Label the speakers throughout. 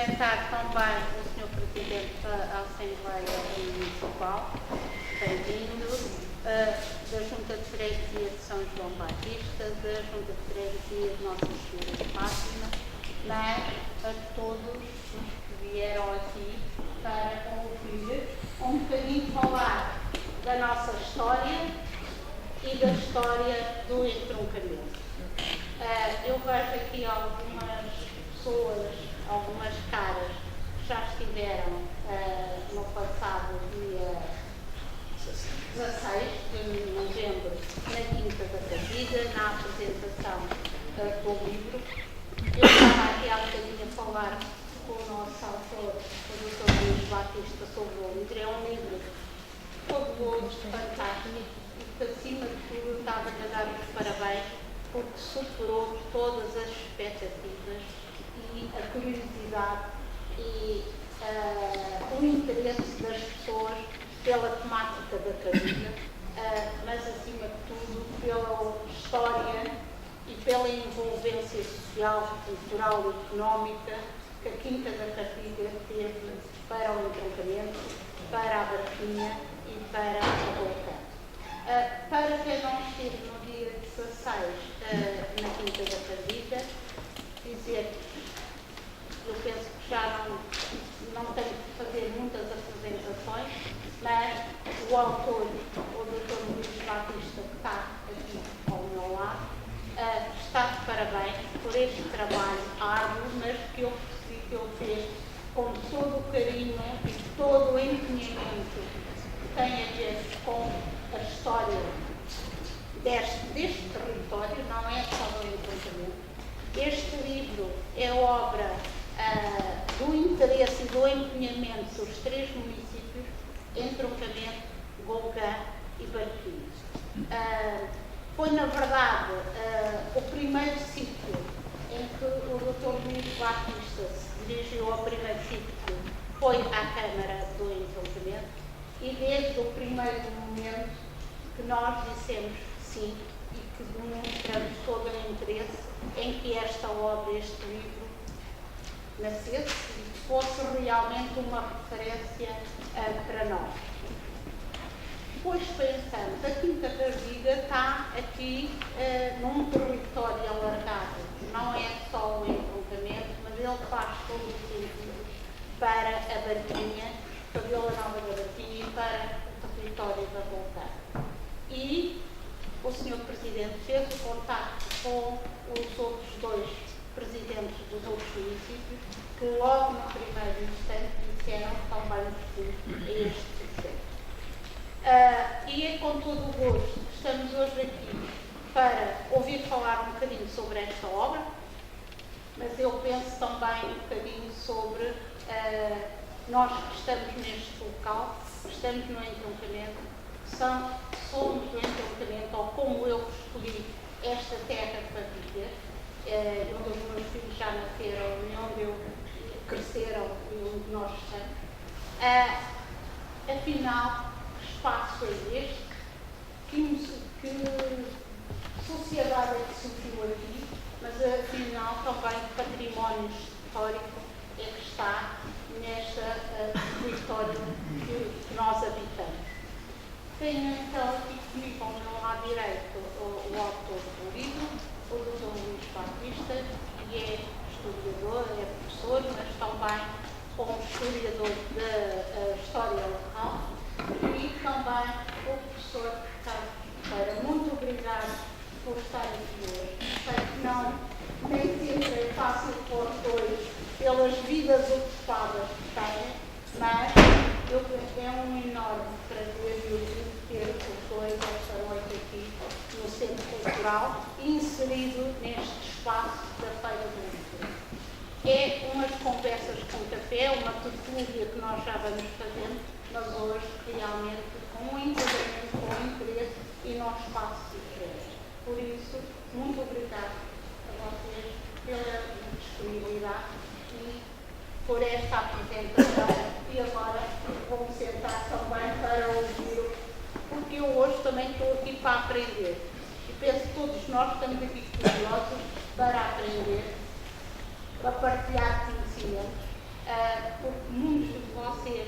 Speaker 1: cumprimentar também o Sr. Presidente da Assembleia Municipal, bem-vindo, da Junta de Freguesia de São João Batista, da Junta de Freguesia de Nossa Senhora de Fátima, mas a todos os que vieram aqui para ouvir um bocadinho falar da nossa história e da história do entroncamento. Eu vejo aqui algumas pessoas, algumas caras que já estiveram no passado dia 16 de novembro na Quinta da Capida, na apresentação do livro. Eu estava aqui há bocadinho a falar com o nosso autor, o Dr. Luís Batista, sobre o livro. É um livro fabuloso, fantástico, e que acima de tudo estava-lhe a dar os parabéns porque superou todas as expectativas e a curiosidade e o interesse das pessoas pela temática da Capida, mas acima de tudo pela história e pela envolvência social, cultural e económica que a Quinta da Capida teve para o entroncamento, para a Barquinha e para a Volcã. Para quem não esteve no dia 16 na Quinta da Capida, dizer que eu penso que já não tenho que fazer muitas apresentações, mas o autor, o Dr. Luís Batista, que está aqui ao meu lado, está de parabéns por este trabalho árduo, mas que eu percebi que ele fez com todo o carinho e todo o empenhamento que tem a ver com a história deste território, não é só do entroncamento. Este livro é obra do interesse e do empenhamento dos três municípios, Entroncamento, Golgã e Barquinha. Foi, na verdade, o primeiro sítio em que o Dr. Luís Batista se dirigiu ao primeiro sítio foi à Câmara do Entroncamento, e desde o primeiro momento que nós dissemos sim e que demonstramos todo o interesse em que esta obra, este livro, nascesse e fosse realmente uma referência para nós. Depois pensamos, a Quinta da Viga está aqui num território alargado, não é só o entroncamento, mas ele faz todo o sentido para a Barquinha, para a Vila Nova da Barquinha e para o território da Volcã. E o Sr. Presidente fez o contacto com os outros dois presidentes dos outros municípios, que logo no primeiro instante disseram que também a este projeto. E é com todo o gosto que estamos hoje aqui para ouvir falar um bocadinho sobre esta obra, mas eu penso também um bocadinho sobre nós que estamos neste local, que estamos no entroncamento, somos do entroncamento, ou como eu escolhi esta terra para viver, onde os meus filhos já nasceram e onde cresceram e onde nós estamos. Afinal, que espaço é este? Que sociedade é que surgiu aqui? Mas afinal também que património histórico é que está neste território que nós habitamos. Tenho então aqui comigo ao meu lado direito o autor do livro, o Dr. Luís Batista, que é historiador, é professor, mas também como historiador da história local, e também o professor Ricardo Ferreira. Muito obrigado por estar aqui hoje. Sei que nem sempre é fácil pôr dois pelas vidas ocupadas que têm, mas é um enorme prazer e orgulho ter os dois esta noite aqui no Centro Cultural, inserido neste espaço da Feira do Livro. É umas conversas com café, uma tertúlia que nós já vamos fazendo, mas hoje realmente com um enquadramento, com interesse e num espaço diferente. Por isso, muito obrigado a vocês pela disponibilidade e por esta apresentação. E agora vou-me sentar também para ouvir, porque eu hoje também estou aqui para aprender. E penso que todos nós estamos aqui curiosos para aprender, para partilhar conhecimentos porque muitos de vocês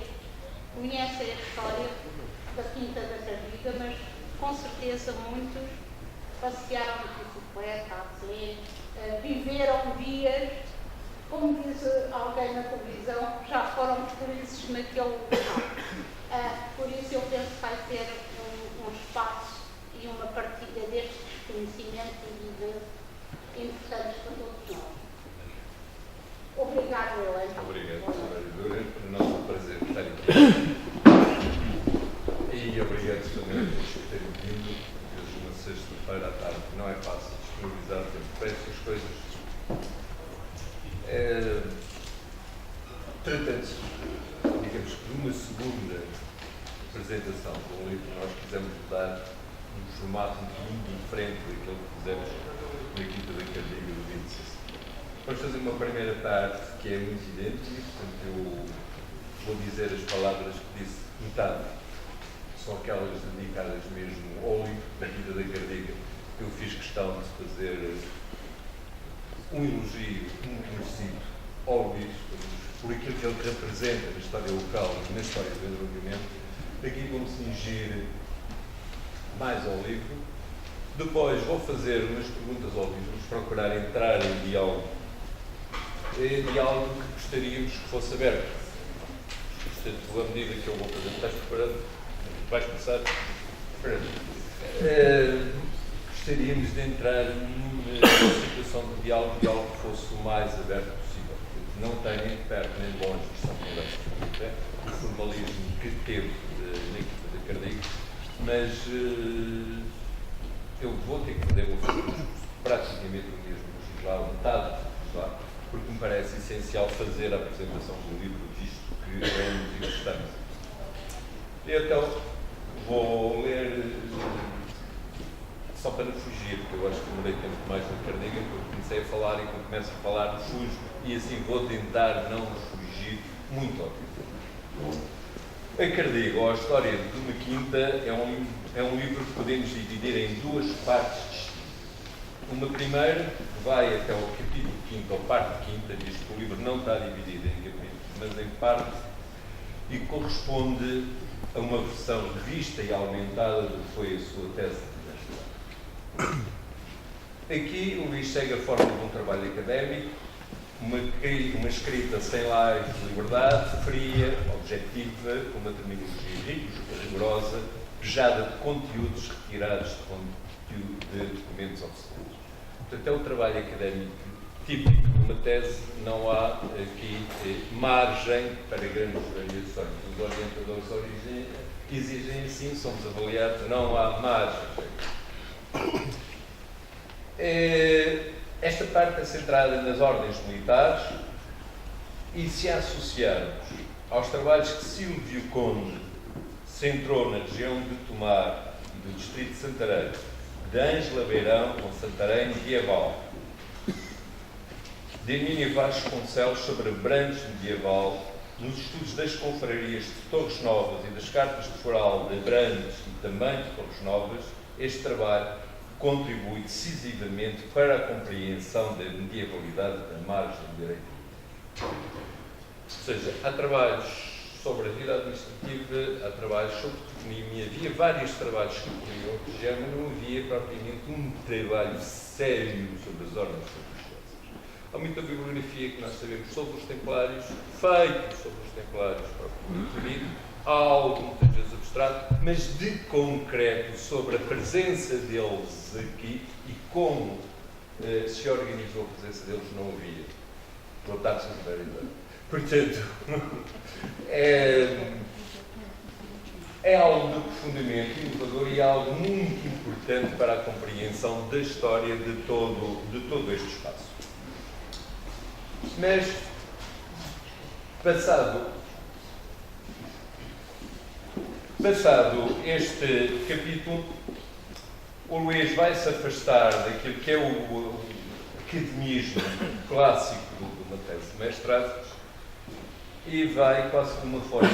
Speaker 1: conhecem a história da Quinta da Cardiga, mas com certeza muitos passearam de bicicleta, a pé, viveram dias, como diz alguém na televisão, já foram felizes naquele local. Por isso eu penso que vai ser um espaço e uma partilha destes conhecimentos e importantes para todos nós. Obrigado, Helena.
Speaker 2: Obrigado, Sra. Vereadora. Para nós é um prazer estar aqui. E obrigado também por terem vindo. Hoje, uma sexta-feira à tarde, não é fácil disponibilizar tempo para estas coisas. Tratando-se, digamos que de uma segunda apresentação de um livro, nós quisemos dar um formato um bocadinho diferente daquele que fizemos na Quinta da Cardiga do 26. Vamos fazer uma primeira parte que é muito idêntica, portanto eu vou dizer as palavras que disse metade, são aquelas dedicadas mesmo ao livro da Quinta da Cardiga. Eu fiz questão de fazer um elogio muito merecido ao Luís, por aquilo que ele representa na história local e na história do desenvolvimento. Aqui vou-me cingir mais ao livro. Depois vou fazer umas perguntas ao livro, vamos procurar entrar em diálogo. Diálogo que gostaríamos que fosse aberto. Portanto, à medida que eu vou fazer, estás preparado? Vais começar? Gostaríamos de entrar numa situação de diálogo que fosse o mais aberto possível. Não tem nem de perto nem de longe, que são conversas, o formalismo que teve na Quinta da Cardiga, mas eu vou ter que fazer praticamente o mesmo, lá, metade lá, porque me parece essencial fazer a apresentação do livro, visto que é um livro importante. Então, vou ler, só para não fugir, porque eu acho que demorei tempo mais na Cardiga, porque comecei a falar e quando começo a falar fujo, e assim vou tentar não fugir muito ao tempo. A Cardiga, ou a História de uma Quinta, é um livro que podemos dividir em duas partes distintas. Uma primeira, que vai até o capítulo 5, ou parte 5, visto que o livro não está dividido em capítulos, mas em parte, e corresponde a uma versão revista e aumentada do que foi a sua tese de mestrado. Aqui o Luís segue a forma de um trabalho académico, uma escrita sem lares de liberdade, fria, objetiva, com uma terminologia rigorosa, pejada de conteúdos retirados de documentos oficiais. Portanto, é um trabalho académico típico de uma tese, não há aqui margem para grandes variações. Os orientadores exigem assim, somos avaliados, não há margem. Esta parte é centrada nas ordens militares e se associarmos aos trabalhos que Silvio Conde centrou na região de Tomar e do distrito de Santarém, de Ângela Beirão com Santarém medieval, de Emília Vasconcelos sobre Abrantes medieval, nos estudos das confrarias de Torres Novas e das cartas de foral de Abrantes e também de Torres Novas, este trabalho contribui decisivamente para a compreensão da medievalidade da margem direita. Ou seja, há trabalhos sobre a vida administrativa, há trabalhos sobre toponímia, havia vários trabalhos que incluíam a região, mas não havia propriamente um trabalho sério sobre as ordens religiosas. Há muita bibliografia que nós sabemos sobre os templários, feito sobre os templários propriamente dito, há algo muitas vezes abstrato, mas de concreto sobre a presença deles aqui e como se organizou a presença deles não havia. Voltar-se a verdade. Portanto, é algo de profundamente inovador e é algo muito importante para a compreensão da história de todo este espaço. Mas, passado este capítulo, o Luís vai se afastar daquilo que é o academismo clássico de uma tese de mestrado e vai quase de uma forma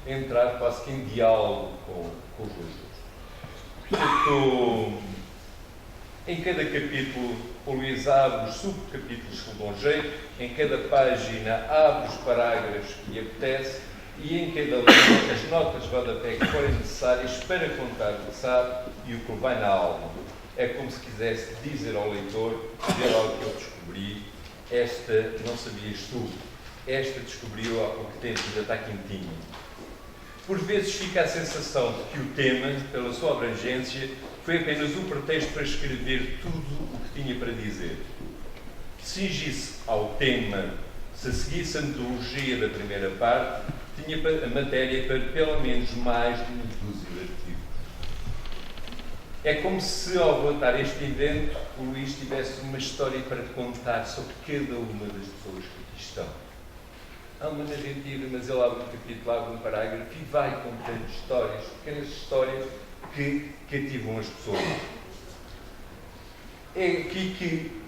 Speaker 2: entrar quase que em diálogo com os leitores. Portanto, Em cada capítulo, o Luís abre os subcapítulos com bom jeito, em cada página abre os parágrafos que lhe apetece e em cada livro as notas de rodapé que forem necessárias para contar o que sabe e o que lhe vai na alma. É como se quisesse dizer ao leitor, ver algo que eu descobri, esta não sabias tu, esta descobriu há pouco tempo e ainda está quentinha. Por vezes fica a sensação de que o tema, pela sua abrangência, foi apenas um pretexto para escrever tudo o que tinha para dizer. Se cingisse ao tema, se seguisse a metodologia da primeira parte, tinha a matéria para pelo menos mais de uma dúzia de artigos. É como se, ao relatar este evento, o Luís tivesse uma história para contar sobre cada uma das pessoas que aqui estão. Há uma narrativa, mas ele abre um capítulo, abre um parágrafo e vai contando histórias, pequenas histórias que cativam as pessoas. É aqui que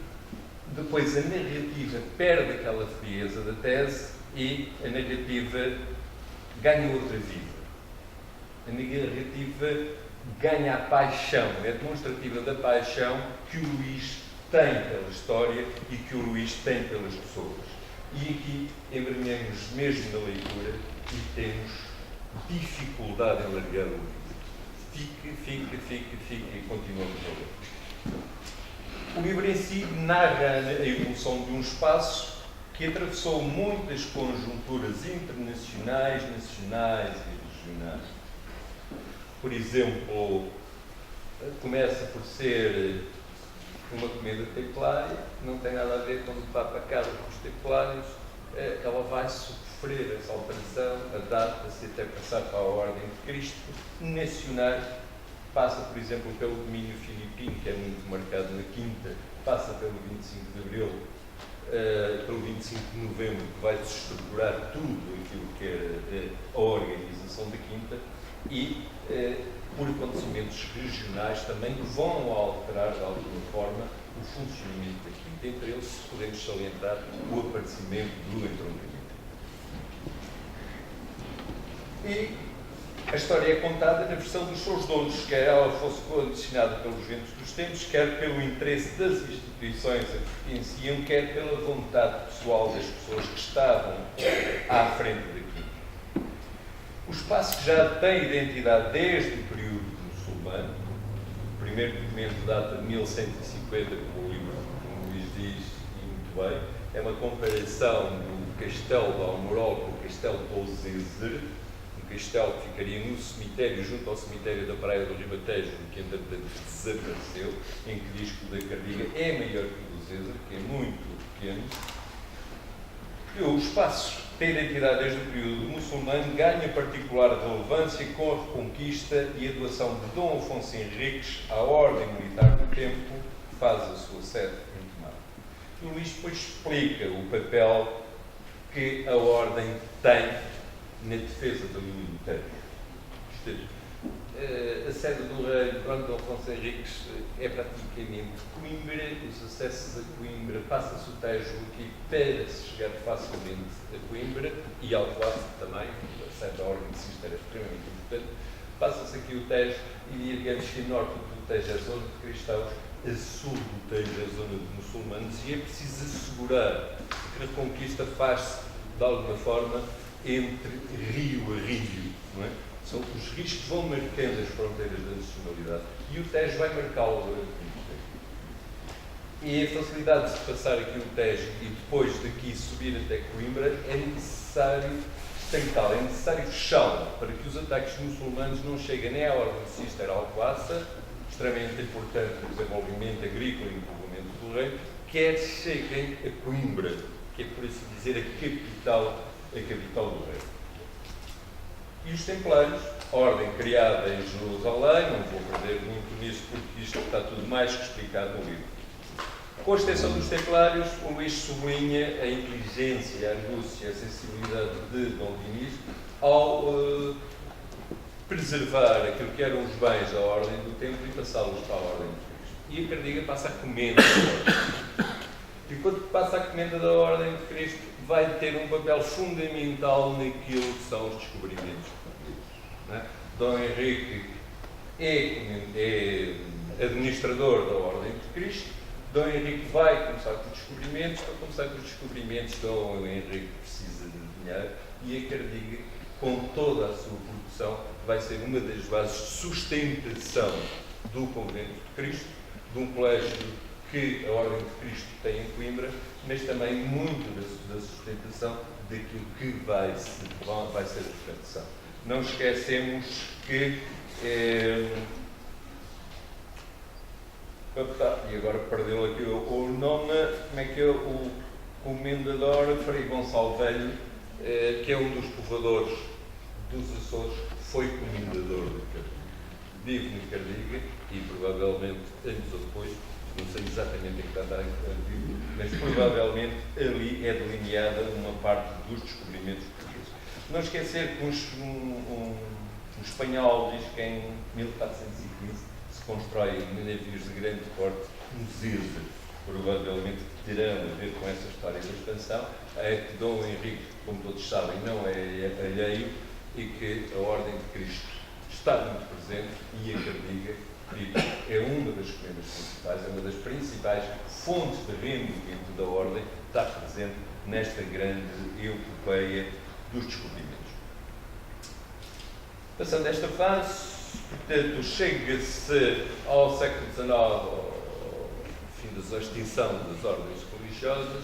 Speaker 2: depois a narrativa perde aquela frieza da tese e a narrativa ganha outra vida. A narrativa ganha a paixão, é demonstrativa da paixão que o Luís tem pela história e que o Luís tem pelas pessoas. E aqui embrenhamos mesmo na leitura e temos dificuldade em largar o livro. Fica e continuamos a ler. O livro em si narra a evolução de um espaço que atravessou muitas conjunturas internacionais, nacionais e regionais. Por exemplo, começa por ser uma comida templária, não tem nada a ver quando vai para casa com os templários, ela vai sofrer essa alteração, adapta-se até passar para a Ordem de Cristo. Nacionais, passa, por exemplo, pelo domínio filipino, que é muito marcado na Quinta, passa pelo 25 de Abril, pelo 25 de Novembro, que vai desestruturar tudo aquilo que é a organização da Quinta, e por acontecimentos regionais também que vão alterar de alguma forma o funcionamento da Quinta. Entre eles podemos salientar o aparecimento do entroncamento. E a história é contada na versão dos seus donos, quer ela fosse condicionada pelos ventos dos tempos, quer pelo interesse das instituições a que pertenciam, quer pela vontade pessoal das pessoas que estavam à frente daqui. O espaço que já tem identidade desde o período muçulmano, o primeiro documento data de 1150, como o livro, como Luís diz, e muito bem, é uma comparação do castelo de Almorol com o castelo de Ozezer, castelo que ficaria no cemitério, junto ao cemitério da Praia do Ribatejo, que entretanto desapareceu, em que diz que o da Cardiga é maior que o do César, que é muito pequeno. E o espaço tem identidade desde o período muçulmano, ganha particular relevância com a reconquista e a doação de Dom Afonso Henriques à Ordem Militar do Tempo, que faz a sua sede em Tomar. E o Luís depois explica o papel que a Ordem tem na defesa do Ministério. A sede do rei Dom Afonso Henriques é praticamente Coimbra, os acessos a Coimbra, passa-se o Tejo aqui para se chegar facilmente a Coimbra e ao Alcoace também, a sede da Ordem de Cister é extremamente importante, passa-se aqui o Tejo e digamos que norte do Tejo é a zona de cristãos, a sul do Tejo é a zona de muçulmanos e é preciso assegurar que a reconquista faz-se de alguma forma entre rio a rio, não é? São os rios que vão marcando as fronteiras da nacionalidade e o Tejo vai marcá-lo durante muito tempo. E a facilidade de se passar aqui o Tejo e depois daqui subir até Coimbra é necessário, é necessário fechá-lo para que os ataques muçulmanos não cheguem nem à Ordem de Cister Alcoaça, extremamente importante no desenvolvimento agrícola e no desenvolvimento do reino, quer cheguem a Coimbra, que é, por assim dizer, a capital do reino. E os Templários, ordem criada em Jerusalém, não vou perder muito nisso porque isto está tudo mais que explicado no livro. Com a extensão dos Templários, o Luís sublinha a inteligência, a angústia, a sensibilidade de Dom Dinis ao preservar aquilo que eram os bens da Ordem do Tempo e passá-los para a Ordem de Cristo. E a Cardiga passa a comenda da Ordem. E quando passa a comenda da Ordem de Cristo, vai ter um papel fundamental naquilo que são os descobrimentos. Não é? Dom Henrique é administrador da Ordem de Cristo. Dom Henrique vai começar com os descobrimentos. Para começar com os descobrimentos, Dom Henrique precisa de dinheiro e a Cardiga, com toda a sua produção, vai ser uma das bases de sustentação do Convento de Cristo, de um colégio que a Ordem de Cristo tem em Coimbra, mas também muito da sustentação daquilo que vai ser a sustentação. Não esquecemos que e agora perdeu aqui o nome, como é que é o comendador Frei Gonçalo Velho, que é um dos povoadores dos Açores, foi comendador de Cardiga. Vive em Cardiga e provavelmente, anos ou depois, não sei exatamente em que data vive, mas provavelmente ali é delineada uma parte dos descobrimentos portugueses. Não esquecer que um espanhol diz que em 1415 se constroem navios de grande porte nos Ilhas, provavelmente terão a ver com essa história da expansão, é que Dom Henrique, como todos sabem, não é alheio e que a Ordem de Cristo está muito presente e a Cardiga é uma das comendas principais, é uma das principais fontes de rendimento da Ordem, está presente nesta grande epopeia dos descobrimentos. Passando esta fase, portanto, chega-se ao século XIX, ao fim da extinção das ordens religiosas.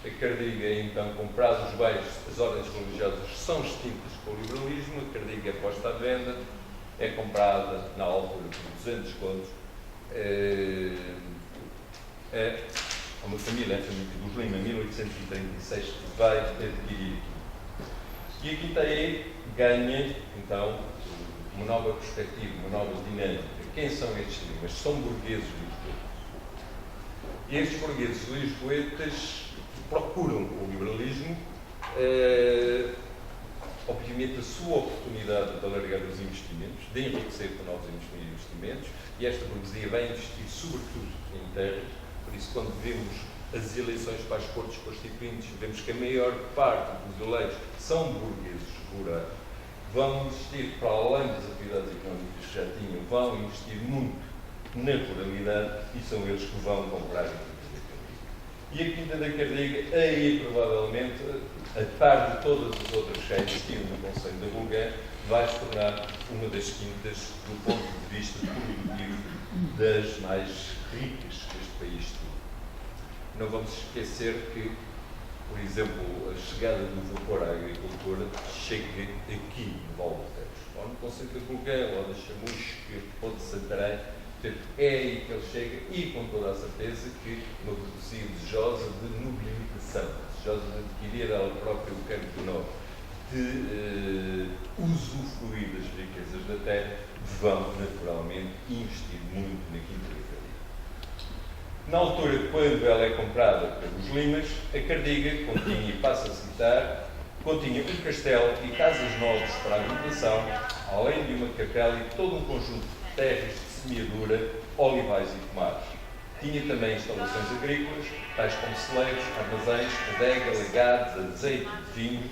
Speaker 2: A Cardiga é então comprada, os bens, as ordens religiosas são extintas com o liberalismo, a Cardiga é posta à venda, é comprada na altura por 200 contos. É uma família, a família dos Lima, em 1836, que vai adquirir aqui. E aqui tem, ganha, então, uma nova perspectiva, uma nova dinâmica. Quem são estes Limas? São burgueses lisboetas. E estes burgueses lisboetas procuram o liberalismo, obviamente a sua oportunidade de alargar os investimentos, de enriquecer com novos investimentos, e esta burguesia vai investir sobretudo em terras. Por isso, quando vemos as eleições para as Cortes Constituintes, vemos que a maior parte dos eleitos são burgueses rurais. Vão investir, para além das atividades económicas que já tinham, vão investir muito na ruralidade e são eles que vão comprar a Quinta da Cardiga. E a Quinta da Cardiga, aí provavelmente, a par de todas as outras que já existiam no Conselho da Bulgã, vai se tornar uma das quintas, do ponto de vista produtivo, das mais ricas que este país tem. Não vamos esquecer que, por exemplo, a chegada do vapor à agricultura chega aqui no Val do Tejo, ou no Conselho da Bulgã, ou da Chamusca, ou de Santarém. Portanto, é aí que ele chega e, com toda a certeza, que uma burguesia desejosa de mobilitação, desejosa de adquirir ela própria o campo novo, de usufruir das riquezas da terra, vão, naturalmente, investir muito na Quinta da Cardiga. Na altura, quando ela é comprada pelos Limas, a Cardiga continha, e passa a citar, continha um castelo e casas novas para a habitação, além de uma capela e todo um conjunto de terras de semeadura, olivais e pomares. Tinha também instalações agrícolas, tais como celeiros, armazéns, adega, legados, azeite de vinhos,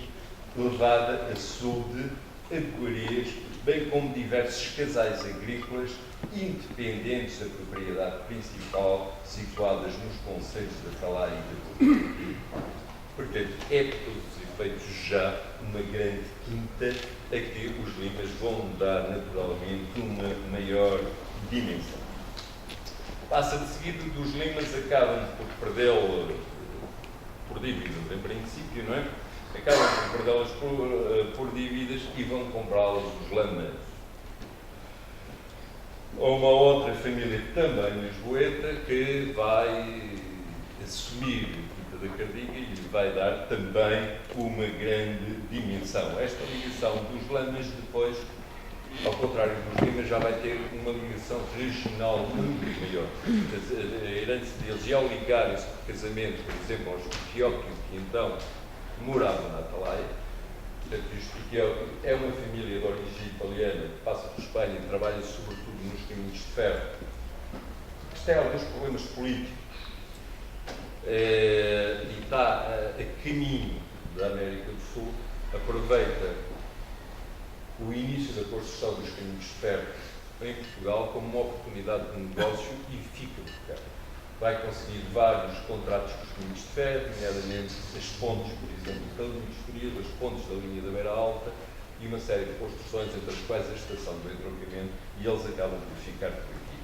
Speaker 2: levada, açude, aguarias, bem como diversos casais agrícolas independentes da propriedade principal, situadas nos concelhos de Atalai e de Buriti. Portanto, é por todos os efeitos já uma grande quinta a que os Limas vão dar naturalmente uma maior dimensão. Passa de seguida, dos Limas acabam por perdê-lo por dívidas, em princípio, não é? Acabam por perdê-las por dívidas e vão comprá-las os Lamas. Ou uma outra família também lisboeta que vai assumir a Quinta da Cardiga e lhe vai dar também uma grande dimensão. Esta ligação dos Lamas depois, ao contrário dos Limas, já vai ter uma ligação regional muito maior. A herança deles, e ao ligarem-se por casamento, por exemplo, aos Piocchio, que então moravam na Atalaia. Portanto, isto é uma família de origem italiana que passa por Espanha e trabalha sobretudo nos caminhos de ferro. Isto tem alguns problemas políticos e está a caminho da América do Sul, aproveita o início da construção dos caminhos de ferro em Portugal como uma oportunidade de negócio e fica por cá. Vai conseguir vários contratos com os caminhos de ferro, nomeadamente as pontes, por exemplo, da linha de Estoril, as pontes da linha da Beira Alta e uma série de construções, entre as quais a estação do entroncamento, e eles acabam por ficar por aqui.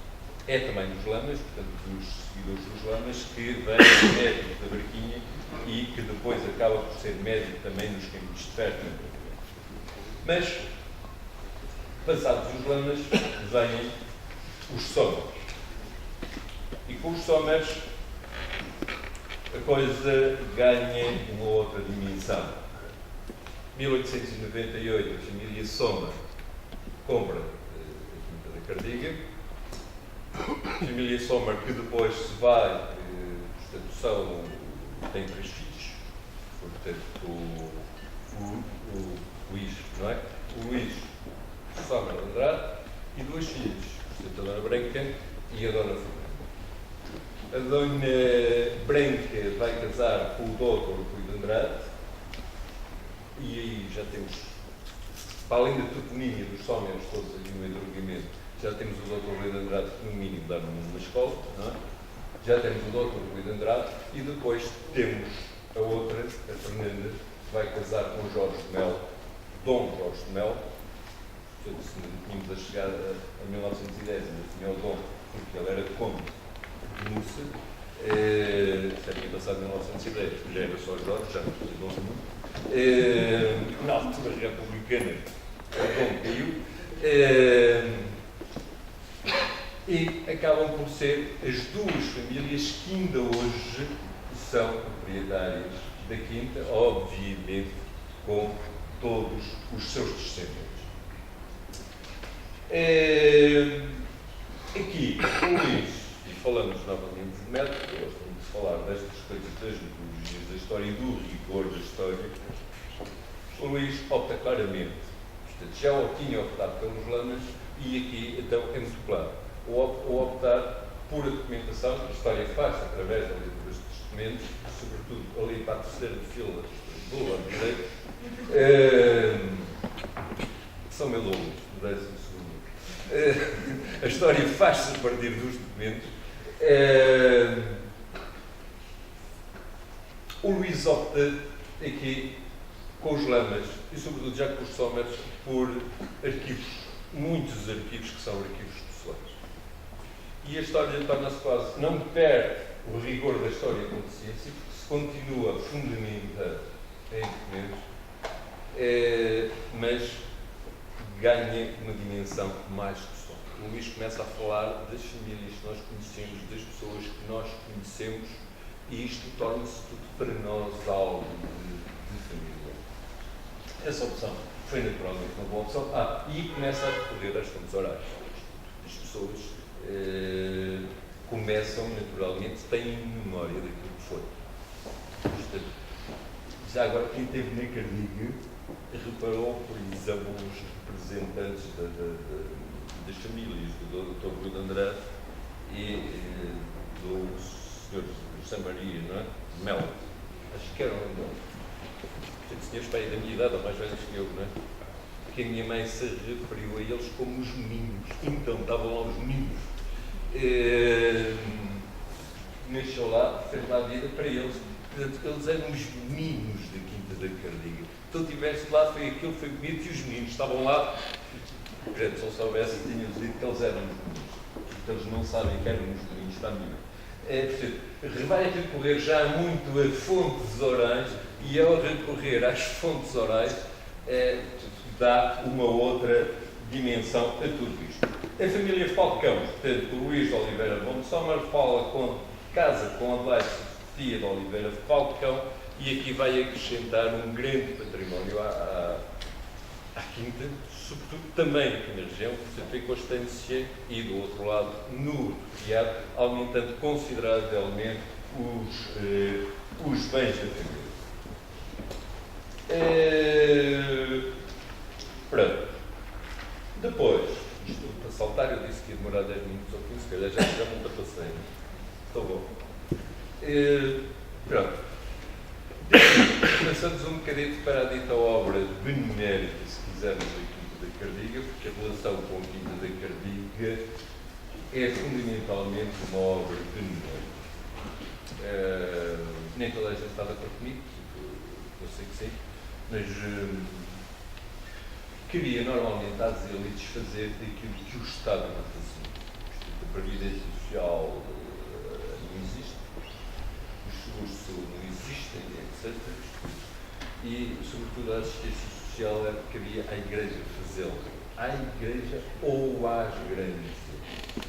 Speaker 2: É também dos Lamas, portanto, dos seguidores dos Lamas, que vem médico da Barquinha e que depois acaba por ser médico também nos caminhos de ferro. Mas, passados os Lamas, vêm os Sommers. E com os Sommers, a coisa ganha uma outra dimensão. 1898, a família Sommer compra a Quinta da Cardiga. A família Sommer, que depois se vai, portanto, tem 3 filhos. Portanto, o Luís, não é? O Luís Sommer Andrade e 2 filhos. Portanto, a Dona Branca e a Dona Fernanda. A Dona Branca vai casar com o Dr. Rui de Andrade. E aí já temos, para além da toponímia dos Sommers todos aqui no entroncamento, já temos o Dr. Rui de Andrade que, no mínimo, dá numa escola, não é? Já temos o Dr. Rui de Andrade e depois temos a outra, a Fernanda, que vai casar com o Jorge de Melo, Dom Jorge de Melo. Portanto, se tínhamos a chegar a 1910, ainda tinha o Dom, porque ele era conde de Mursa. Já tinha passado em 1910, já era só Jorge, já não tinha Dom nenhum. Na altura republicana, o Dom caiu. E acabam por ser as 2 famílias que ainda hoje são proprietárias da Quinta, obviamente com todos os seus descendentes. Aqui, o Luís, e falamos novamente de método, eu gosto muito de falar destas coisas das metodologias da história e do rigor da história. O Luís opta claramente, portanto, já tinha optado pelos Lamas, e aqui então é muito claro. O optar por a documentação, a história faz através da leitura destes documentos, sobretudo ali para a terceira de fila do Lama direito, são meus alunos, no 12º. A história faz-se a partir dos documentos. O Luís opta aqui com os Lamas e, sobretudo, já com os Sommers, por arquivos, muitos arquivos que são arquivos pessoais. E a história torna-se quase, não perde o rigor da história como ciência, porque se continua fundamentada em documentos, mas ganha uma dimensão mais pessoal. O Luís começa a falar das famílias que nós conhecemos, das pessoas que nós conhecemos, e isto torna-se tudo para nós algo de família. Essa opção foi naturalmente uma boa opção. E começa a recorrer às fontes orais. As pessoas começam naturalmente, têm memória daquilo que foi. Portanto, já agora, quem esteve na Cardiga reparou, por exemplo, os representantes das famílias do Dr. Rui de Andrade e do Sr. José Maria, não é? Melo. Acho que eram, senhores pai da minha idade, ou mais velhos que eu, não é? Porque a minha mãe se referiu a eles como os meninos. Então, estavam lá os meninos. Nasceu lá, fez lá a vida para eles. Portanto, eles eram os meninos da Quinta da Cardiga. Então, estiveste lá, foi aquilo, foi bonito, e os meninos estavam lá. Se eu soubesse, tinham dito que eles eram os meninos. Porque eles não sabem que eram os meninos da minha mãe. Portanto, vai recorrer já muito a fontes orais, e ao recorrer às fontes orais, dá uma outra dimensão a tudo isto. A família Falcão, portanto, o Luís de Oliveira de Sommer, casa com Adelaide Sofia de Oliveira de Falcão, e aqui vai acrescentar um grande património à Quinta, sobretudo também aqui na região, portanto, em Constância e do outro lado, no Riado, aumentando consideravelmente os bens da família. Pronto. Depois, isto para saltar, eu disse que ia demorar 10 minutos ou 15, se calhar já me ultrapassei. Estou bom. Pronto. Passamos um bocadinho para a dita obra benemérita, se quisermos, aqui da Cardiga, porque a relação com a Quinta da Cardiga é fundamentalmente uma obra de memória. Nem toda a gente está de acordo comigo, eu sei que sim, mas queria normalmente às elites fazer daquilo que o Estado não fazia. A previdência social não existe, os seguros de saúde não existem, etc. E, sobretudo, a assistência social era que cabia à Igreja fazê-la. À Igreja ou às grandes elites.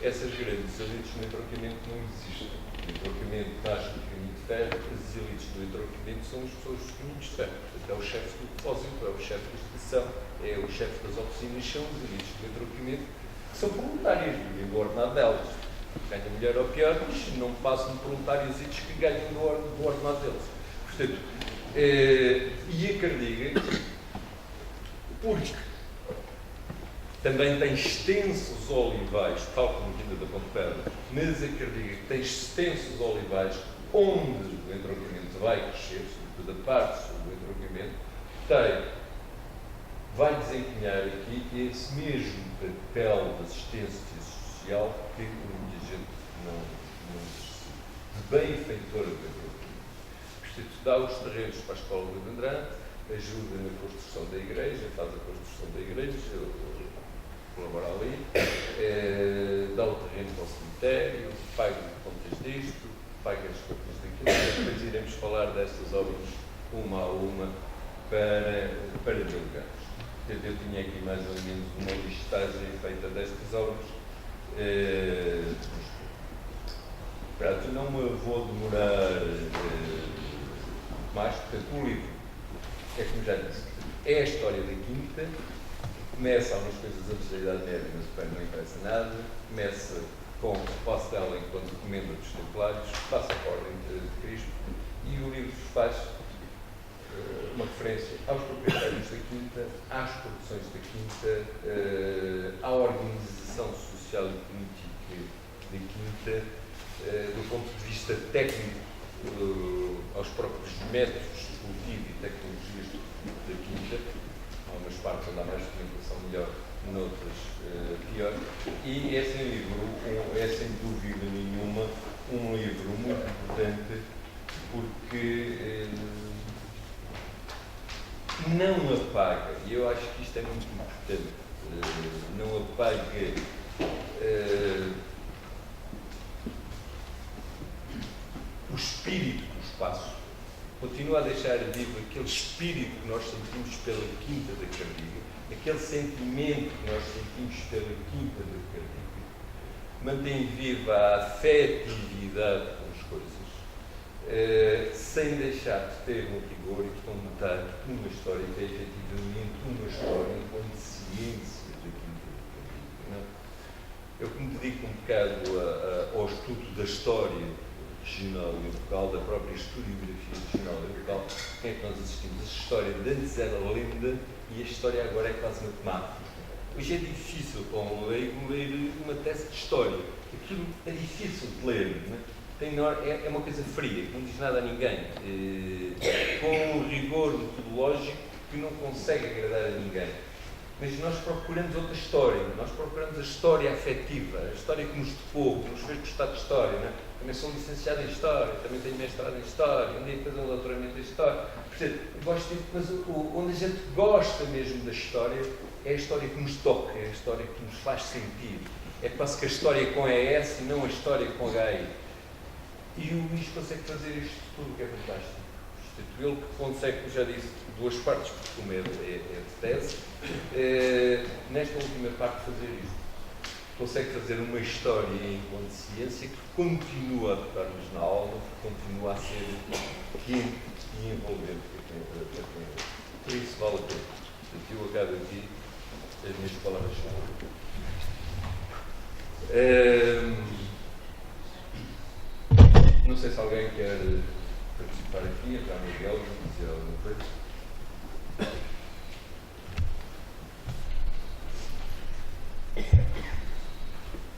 Speaker 2: Essas grandes elites no entroncamento não existem. O entroncamento nasce do caminho de ferro, as elites do entroncamento são as pessoas dos caminhos de ferro. Portanto, é o chefe do depósito, é o chefe da estação, é o chefe das oficinas, são as elites do entroncamento, que são voluntárias, vivem do ordenado delas. Ganham melhor ou pior, mas não passam de voluntários que ganham do ordenado deles. Portanto, e a Cardiga, porque também tem extensos olivais, tal como a Quinta da Pontepera, mas a Cardiga tem extensos olivais onde o entroncamento vai crescer, sobretudo a parte sobre o entroncamento, vai desempenhar aqui esse mesmo papel de assistência social que muita gente não exerce, de benfeitora do entroncamento. Portanto, dá os terrenos para a Escola do Vendrão, ajuda na construção da igreja, faz a construção da igreja, colabora ali, dá o terreno para o cemitério, paga contas disto, paga as contas daquilo, depois iremos falar destas obras uma a uma para divulgar. Eu tinha aqui mais ou menos uma listagem feita destas obras. Pronto, não me vou demorar mais, portanto, o livro é, como já disse, é a história da Quinta. Começa algumas coisas antes da Idade Média, mas depois não interessa nada. Começa com a posse dela enquanto recomenda dos Templários, passa para a Ordem de Cristo, e o livro faz uma referência aos proprietários da Quinta, às produções da Quinta, à organização social e política da Quinta, do ponto de vista técnico, aos próprios métodos de cultivo e tecnologias da Quinta. Há umas partes onde há mais documentação melhor, noutras pior. E é sem dúvida nenhuma um livro muito importante, porque não apaga, e eu acho que isto é muito importante, não apaga o espírito do espaço, continua a deixar vivo aquele espírito que nós sentimos pela Quinta da Cardiga, aquele sentimento que nós sentimos pela Quinta da Cardiga, mantém viva a afetividade com as coisas, sem deixar de ter um rigor e de contar uma história que é efetivamente uma história enquanto ciência da Quinta da Cardiga. Não? Eu que me dedico um bocado ao estudo da história regional e local, da própria historiografia regional e local, em que nós assistimos. A história de antes era lenda e a história agora é quase matemática. Hoje é difícil para um leigo ler uma tese de história. Aquilo é difícil de ler, não é? É uma coisa fria, que não diz nada a ninguém, com um rigor metodológico que não consegue agradar a ninguém. Mas nós procuramos outra história, nós procuramos a história afetiva, a história que nos tocou, que nos fez gostar de história. Não é? Também sou licenciado em História, também tenho mestrado em História, um dia fazer um doutoramento em História. Portanto, gosto de coisa onde a gente gosta mesmo da história, é a história que nos toca, é a história que nos faz sentir. É quase que a história com ES e não a história com HI. E o Luís consegue fazer isto tudo, que é fantástico. Ele que consegue, como já disse, duas partes, porque uma é de tese, nesta última parte fazer isto. Consegue fazer uma história em consciência que continua a tocar-nos na aula, que continua a ser quente e envolvente. Por isso vale a pena. Portanto, eu acabo aqui as minhas palavras. Não sei se alguém quer participar aqui, entrar no diálogo, dizer alguma coisa.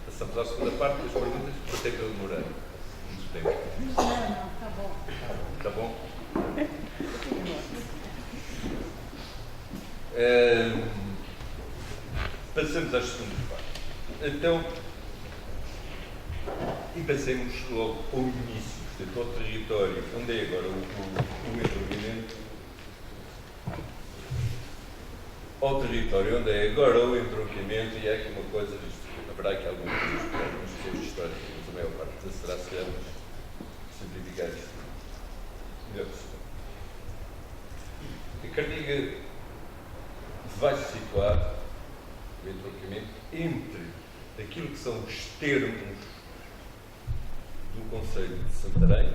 Speaker 2: Passamos à segunda parte das perguntas, quanto é que eu demorei? Muito tempo.
Speaker 1: Não, está bom.
Speaker 2: Está bom? Passamos às segundas partes. Então, e passemos logo ao início, portanto, ao território, onde é agora o entroncamento, ao território onde é agora o entroncamento, e é aqui uma coisa, haverá aqui algumas pessoas de história, mas a maior parte será, se calhar, simplificar isto melhor possível. A Cardiga vai se situar, o entroncamento, entre aquilo que são os termos do Concelho de Santarém,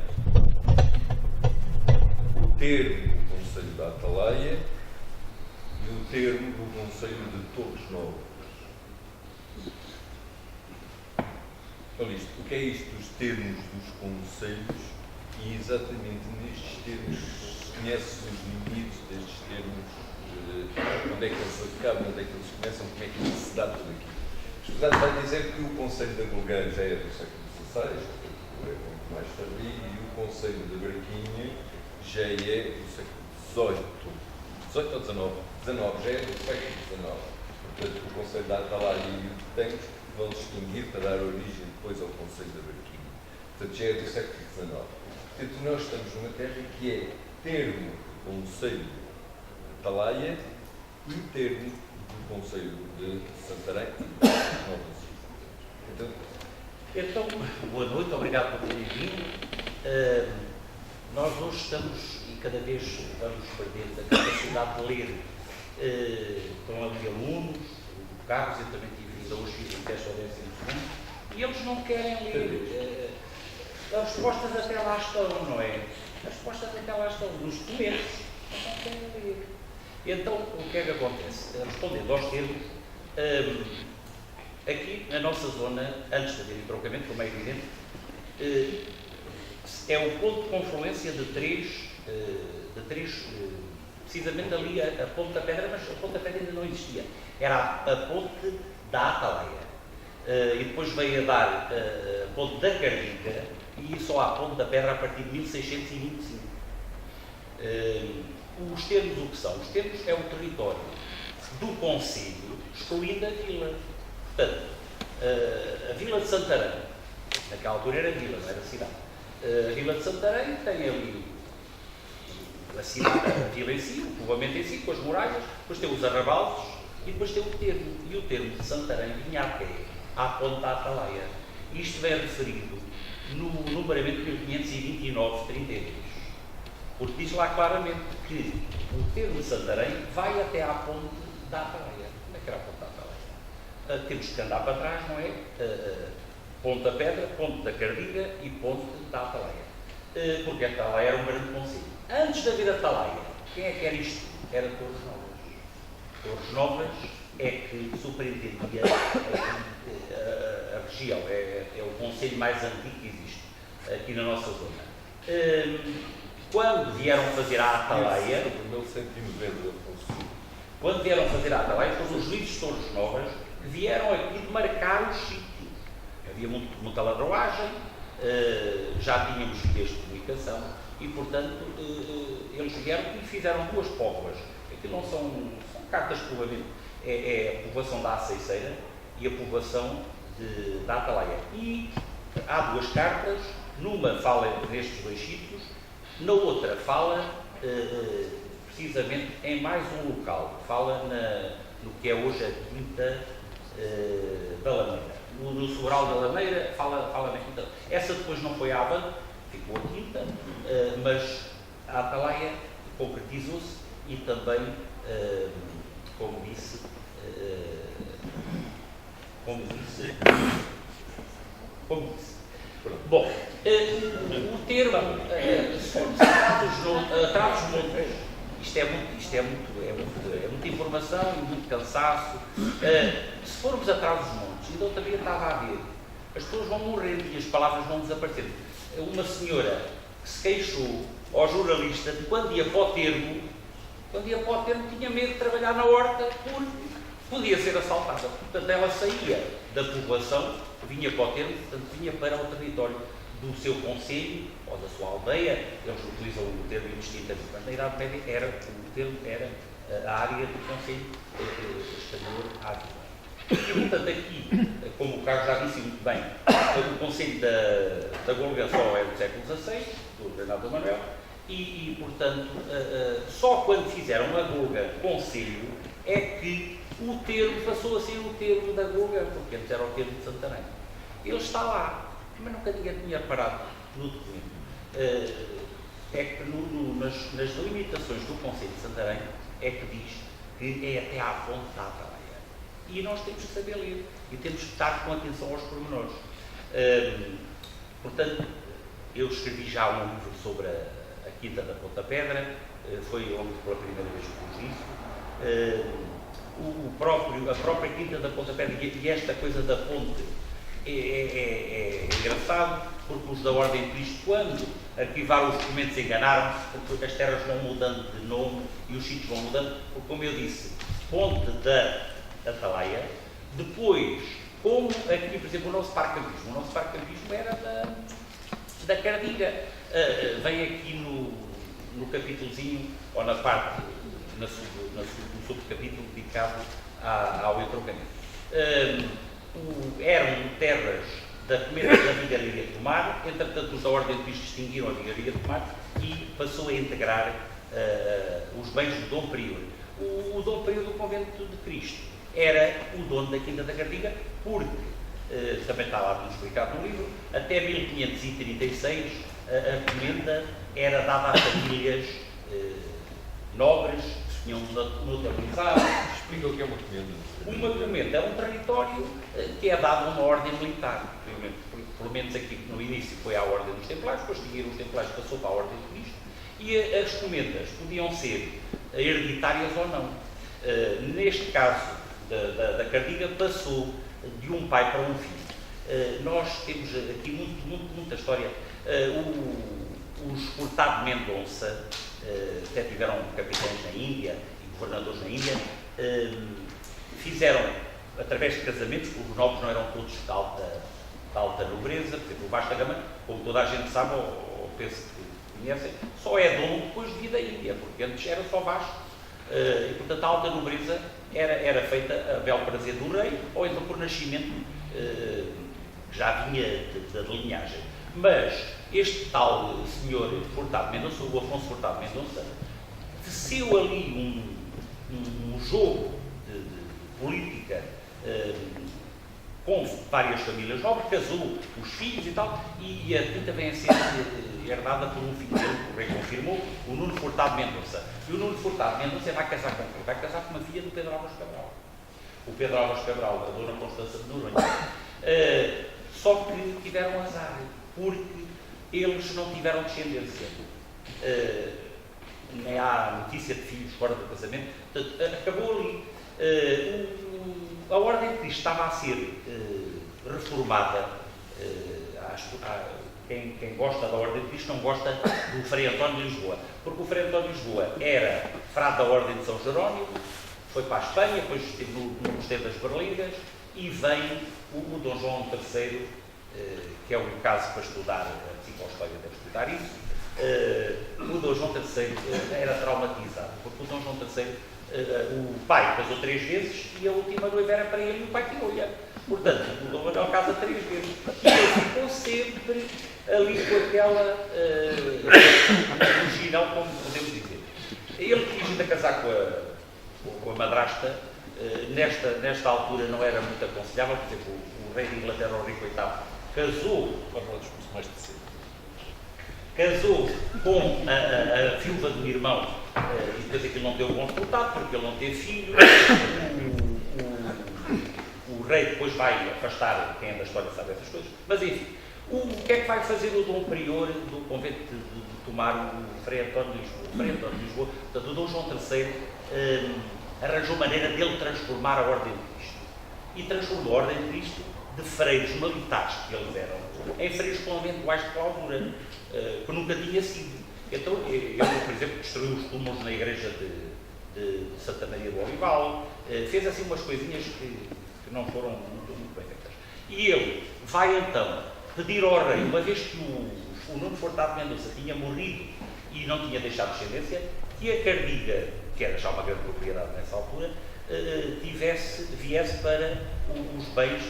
Speaker 2: o termo do Concelho da Atalaia e o termo do Concelho de Torres Novas. Olha isto, o que é isto dos termos dos concelhos? E exatamente nestes termos se conhece os limites destes termos, onde é que eles acabam, onde é que eles começam, como é que se dá tudo aquilo. Portanto, vai dizer que o Concelho de Agulgã já é do século XVI, é muito mais tardio, e o Concelho de Barquinha já é do século XVIII. XVIII ou XIX? XIX já é do século XIX. Portanto, o Concelho da Atalaia e o de Tancos vão se extinguir para dar origem depois ao Concelho da Barquinha. Portanto, já é do século XIX. Portanto, nós estamos numa terra que é termo do Concelho de Atalaia e termo do Concelho de Santarém.
Speaker 3: Então, boa noite, obrigado por terem vindo. Nós hoje estamos, e cada vez vamos perdendo a capacidade de ler. Estão ali alunos, o Carlos, eu também tive vindo hoje, fiz um teste ao 12º, e eles não querem ler. As respostas até lá estão, não é? As respostas até lá estão, nos documentos, mas não querem ler. Então, o que é que acontece? Respondendo aos termos, aqui na nossa zona, antes de haver entroncamento, como é evidente, é o ponto de confluência de três, precisamente ali a Ponte da Pedra, mas a Ponte da Pedra ainda não existia. Era a Ponte da Atalaia. E depois veio a dar a Ponte da Cardiga e só a Ponte da Pedra a partir de 1625. Os termos o que são? Os termos é o território do concelho, excluindo a vila. Portanto, a Vila de Santarém, naquela altura era vila, não era cidade. A Vila de Santarém tem ali a cidade, a vila em si, o povoamento em si, com as muralhas, depois tem os arrabaldes e depois tem o termo. E o termo de Santarém vinha a pé, à Ponte da Atalaia. Isto é referido no numeramento 1529-32. Porque diz lá claramente que o termo de Santarém vai até à Ponte da Atalaia. Onde é que era a Ponte da Atalaia? Temos que andar para trás, não é? Ponte da Pedra, Ponte da Cardiga e Ponte da Atalaia. Porque a Atalaia era um grande concelho. Antes da vida Atalaia, quem é que era isto? Era Torres Novas. Torres Novas é que superintendia a região. É o concelho mais antigo que existe aqui na nossa zona. Quando vieram fazer a Atalaia, quando vieram fazer a Atalaia, foram os juízes de Torres Novas que vieram aqui demarcar o sítio. Havia muita ladroagem, já tínhamos vias de comunicação e, portanto, eles vieram e fizeram duas póvoas. Aqui não são cartas de povoamento, é a povoação da Aceiceira e a povoação da Atalaia. E há duas cartas, numa fala nestes dois sítios, na outra fala precisamente em mais um local, fala no que é hoje a Quinta da Lameira. No Sobral da Lameira fala na Quinta. Essa depois não foi avante, ficou a Quinta, mas a Atalaia concretizou-se e também, como disse, Bom, o termo, se formos atrás dos montes, isto é muita informação e muito cansaço. Se formos atrás dos montes, ainda outra vez estava a ver, as pessoas vão morrer e as palavras vão desaparecer. Uma senhora que se queixou ao jornalista de quando ia para o termo tinha medo de trabalhar na horta porque podia ser assaltada. Portanto, ela saía da povoação, vinha para o termo, portanto, vinha para o território do seu concelho ou da sua aldeia. Eles utilizam o termo indistintamente. Na Idade Média, o termo era a área do concelho exterior à vila. E, portanto, aqui, como o Carlos já disse muito bem, o Conselho da Golga só é do século XVI, do Renato Manuel, e portanto, só quando fizeram a Golga Conselho é que o termo passou a ser o termo da Golga, porque antes era o termo de Santarém. Ele está lá, mas nunca ninguém tinha reparado no documento. É que nas limitações do Conselho de Santarém é que diz que é até à fonte da Atalaia. E nós temos que saber ler e temos que estar com atenção aos pormenores. Portanto, eu escrevi já um livro sobre a Quinta da Ponta Pedra, foi onde pela primeira vez pus isso. A própria Quinta da Ponta Pedra e esta coisa da ponte é engraçado, porque os da Ordem de Cristo, quando arquivaram os documentos, enganaram-se, porque as terras vão mudando de nome e os sítios vão mudando, porque, como eu disse, Ponte da Atalaia, depois, como aqui, por exemplo, o nosso Parque Campismo era da Cardiga. Vem aqui no capítulozinho, ou na parte, no subcapítulo dedicado ao entroncamento. Eram terras da primeira da Vigararia do Mar, entretanto os da Ordem de Cristo extinguiram a Vigararia do Mar e passou a integrar os bens do Dom Prior. O Dom Prior do Convento de Cristo era o dono da Quinta da Cardiga, porque, também está lá tudo explicado no livro, até 1536 a comenda era dada a famílias nobres, que tinham notabilizado.
Speaker 2: Explica o que é uma comenda.
Speaker 3: Uma comenda é um território que é dado a uma ordem militar. Pelo menos aqui no início foi à Ordem dos Templários, depois seguiram os Templários, passou para a Ordem de Cristo, e as comendas podiam ser hereditárias ou não. Neste caso da Cardiga, passou de um pai para um filho. Nós temos aqui muita história. Os Furtado de Mendonça até tiveram capitães na Índia e governadores na Índia, fizeram, através de casamentos, os nobres não eram todos de alta nobreza, por exemplo, o Vasco da Gama, como toda a gente sabe, ou penso que conhecem, só é dono depois de vir da Índia, porque antes era só Vasco. E, portanto, a alta nobreza era feita a bel prazer do rei, ou então por nascimento, que já vinha da linhagem. Mas este tal senhor Furtado de Mendonça, o Afonso Furtado de Mendonça, teceu ali um jogo de política com várias famílias nobres, casou os filhos e tal, e a quinta vem a ser herdada por um filho dele, que o rei confirmou, o Nuno Furtado de Mendonça. E o Nuno Furtado de Mendonça vai casar com quem? Vai casar com uma filha do Pedro Álvares Cabral. O Pedro Álvares Cabral, a dona Constança de Noronha. Só que tiveram azar, porque eles não tiveram descendência. Nem há notícia de filhos fora do casamento. Portanto, acabou ali. A Ordem de Cristo estava a ser reformada. Quem gosta da Ordem de Cristo não gosta do Frei António de Lisboa, porque o Frei António de Lisboa era frade da Ordem de São Jerónimo, foi para a Espanha, depois esteve no Mosteiro das Berlindas, e vem o Dom João III, que é um caso para estudar, a psicologia deve estudar isso. O Dom João III era traumatizado, porque o Dom João III, o pai casou 3 vezes e a última noiva era para ele e o pai tirou-lhe. Portanto, o Dom Manuel casa 3 vezes. E ele ficou sempre ali com aquela original, como podemos dizer. Ele quis ainda casar com a madrasta. Nesta altura não era muito aconselhável. Por exemplo, o rei de Inglaterra, o Henrique VIII, casou com a viúva do irmão, e depois aquilo não deu bom resultado, porque ele não teve filho. O rei depois vai afastar, quem é da história sabe essas coisas, mas enfim, o que é que vai fazer o Dom Prior do convento de tomar o Frei António de Lisboa? O Frei António de Lisboa, portanto, o Dom João III arranjou maneira dele transformar a Ordem de Cristo, e transformou a Ordem de Cristo de freiros militares que eles eram, em freiros com eventuais de clausura, que nunca tinha sido. Então, ele, por exemplo, destruiu os túmulos na igreja de Santa Maria do Olival, fez assim umas coisinhas que não foram muito bem feitas. E ele vai então pedir ao rei, uma vez que o Nuno Furtado de Mendonça tinha morrido e não tinha deixado descendência, que a Cardiga, que era já uma grande propriedade nessa altura, viesse para os bens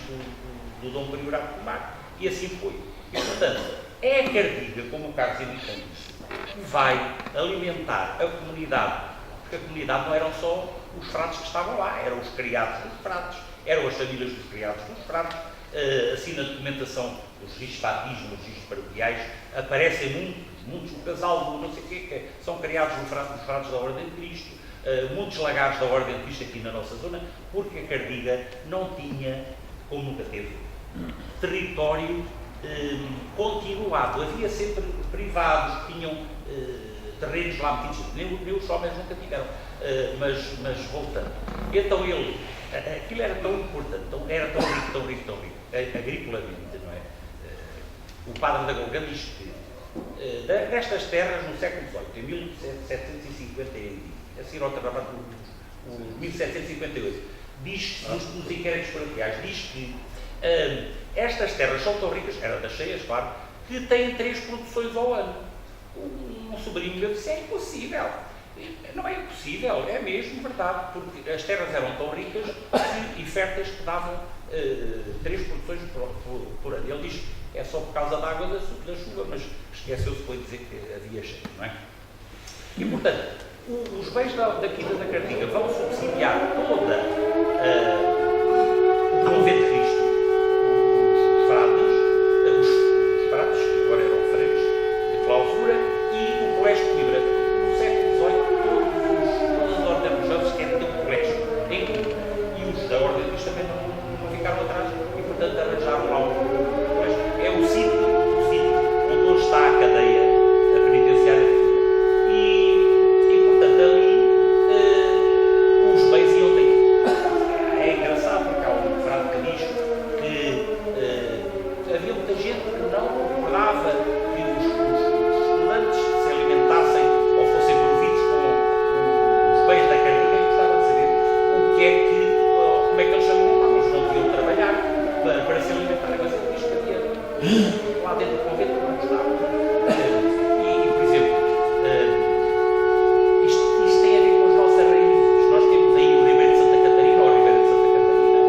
Speaker 3: do Dom Priorato de Pomar. E assim foi. E, portanto, é a Cardiga, como o Carlos Henrique disse, que vai alimentar a comunidade, porque a comunidade não eram só os frades que estavam lá, eram os criados dos frades, eram as famílias dos criados dos frades. Assim, na documentação dos registros de batismo, dos registros paroquiais, aparecem muitos, o casal do não sei o quê, que são criados dos frades da Ordem de Cristo, muitos lagares da Ordem de Cristo aqui na nossa zona, porque a Cardiga não tinha, como nunca teve, território continuado. Havia sempre privados que tinham terrenos lá metidos, nem os homens nunca tiveram, mas voltando. Então aquilo era tão importante, era tão rico, agriculamente, não é? O padre da Golgã diz que destas terras no século XVIII, em 1750, a seguir ao trabalho de 1758, diz, nos inquéritos paroquiais, diz que estas terras são tão ricas, eram das cheias, claro, que têm 3 produções ao ano. Um sobrinho meu disse, é impossível. Não é impossível, é mesmo verdade, porque as terras eram tão ricas e férteis que davam 3 produções por ano. Ele diz que é só por causa da água da chuva, mas esqueceu-se depois de dizer que havia cheio, não é? E, portanto, os bens da Quinta da Cardiga vão subsidiar toda o convento de Cristo, os frades, que agora eram freios, de clausura, e o colégio de Coimbra. No século XVIII, todas as ordens religiosas querem ter um colégio em Coimbra, e os da Ordem de Cristo também não ficaram atrás, e, portanto, arranjaram lá um colégio. É o sítio onde hoje está a cadeia penitenciária de Coimbra. E, portanto, ali os bens iam daí. É engraçado, porque há um frade que diz que havia muita gente que não concordava que os estudantes se alimentassem ou fossem providos com os bens da Cardiga, e gostava de saber como é que eles se alimentavam. Eles não podiam trabalhar para se alimentarem, mas ele diz que havia lá dentro do convento que não gostavam. Por exemplo, isto tem a ver com as nossas raízes. Nós temos aí o Ribeiro de Santa Catarina, ou o Ribeiro de Santa Catarina.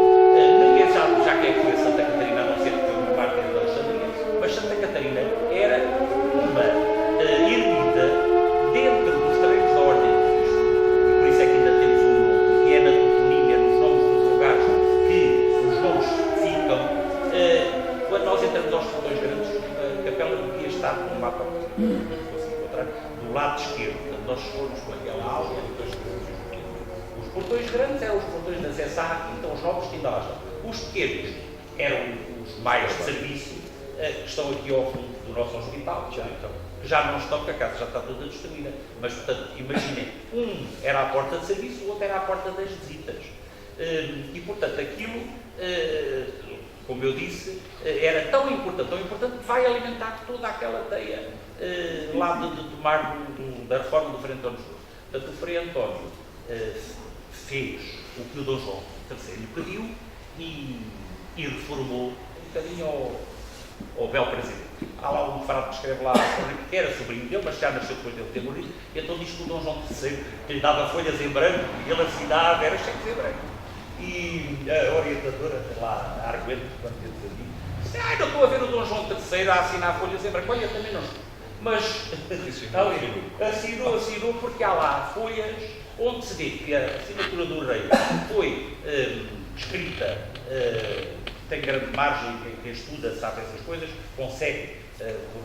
Speaker 3: Ninguém sabe já quem é que foi a Santa Catarina, a não ser que foi uma parte da Alexandria, mas Santa Catarina era uma ermida dentro dos terrenos da Ordem de Cristo. E por isso é que ainda temos um nome, que é na toponímia, nos nomes dos lugares, que os nomes ficam. Quando nós entramos aos portões grandes, a capela podia estar no mapa, se fosse encontrar, do lado esquerdo. Portanto, nós fomos com aquela áurea e depois os portões grandes eram os portões de acesso à quinta, os novos que ainda lá estão. Os pequenos eram os mais de serviço, que estão aqui ao fundo do nosso hospital, que já não estão, porque a casa já está toda destruída. Mas, portanto, imaginem, um era a porta de serviço, o outro era a porta das visitas. E, portanto, aquilo, como eu disse, era tão importante que vai alimentar toda aquela teia lá de tomar da reforma do Frei António José. Portanto, o Frei António fez o que o Dom João III lhe pediu e reformou um bocadinho ao belo presidente. Há lá um frade que escreve lá, que era sobrinho dele, mas já nasceu depois dele ter morrido, e então diz que o Dom João III que lhe dava folhas em branco e ele assinava, era cheio em branco. E a orientadora, lá, a Arguento, quando eu disse, não estou a ver o Dom João III a assinar folhas em branco. Olha, também não estou. Mas assinou porque há lá folhas onde se vê que a assinatura do rei foi escrita, tem grande margem, quem estuda sabe essas coisas, consegue,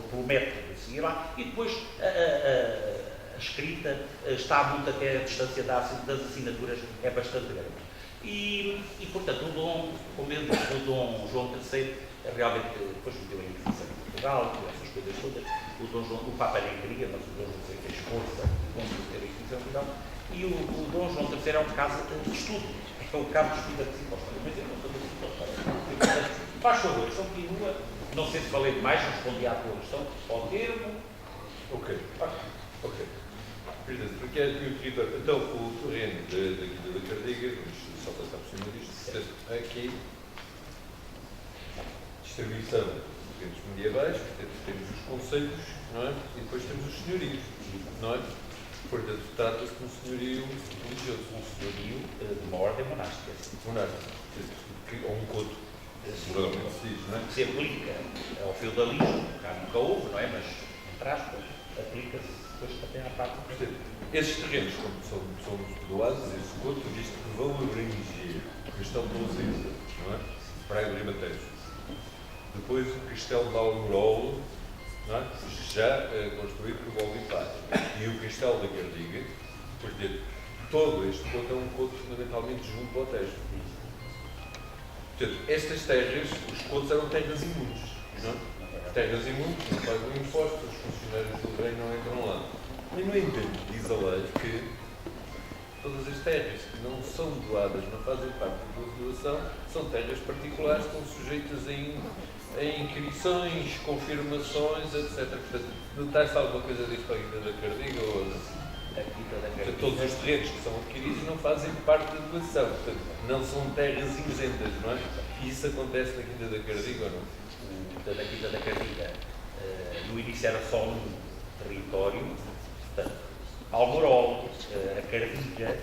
Speaker 3: pelo método, seguir lá, e depois a escrita está muito até a distância das assinaturas, é bastante grande. E portanto, como eu disse, o Dom João III realmente depois meteu a Inquisição em Portugal, essas coisas todas. O Papa nem queria, mas o Dom João III fez força contra meter a Inquisição em Portugal. E o Dom João III é um caso de estudo, é um caso de estudo da psicologia. Mas eu não sou da psicologia. Faz favor, continua. Não sei se falei demais, respondi à tua questão, ao termo.
Speaker 2: Ok. Porque então o terreno da Cardiga, vamos só passar por cima disto, portanto, aqui distribuição de terrenos medievais, portanto, temos os concelhos, não é? E depois temos os senhorios, não é? Portanto, trata-se de um senhorio religioso.
Speaker 3: Um senhorio de uma ordem monástica.
Speaker 2: Monástica. Ou um couto. Seguramente se diz, não é?
Speaker 3: Se aplica ao feudalismo, cá nunca houve, não é? Mas, entre aspas, aplica-se depois também à parte.
Speaker 2: Portanto, esses terrenos, como são doados, esse couto, visto que vão abranger o Castelo de Louseza, não é? Praia do Ribatejo. Depois o Castelo de Almorol, não é? Já construído por Bolívar. E o Castelo da Garriga, portanto, todo este couto é um couto fundamentalmente junto ao Tejo. Portanto, estas terras, os coutos eram terras imundes, não é? Terras imundes, não pagam impostos, os funcionários do rei não entram lá. E, no entanto, diz a lei que todas as terras que não são doadas, não fazem parte da doação, são terras particulares, estão sujeitas a inscrições, confirmações, etc. Portanto, notar-se alguma coisa disto para a Quinta da Cardiga ou
Speaker 3: A Quinta da Cardiga.
Speaker 2: todos os terrenos que são adquiridos não fazem parte da doação, portanto, não são terras isentas, não é? E isso acontece na Quinta da Cardiga ou não?
Speaker 3: Da Quinta da Cardiga, no início era só um território, portanto, Almorol, a Cardiga,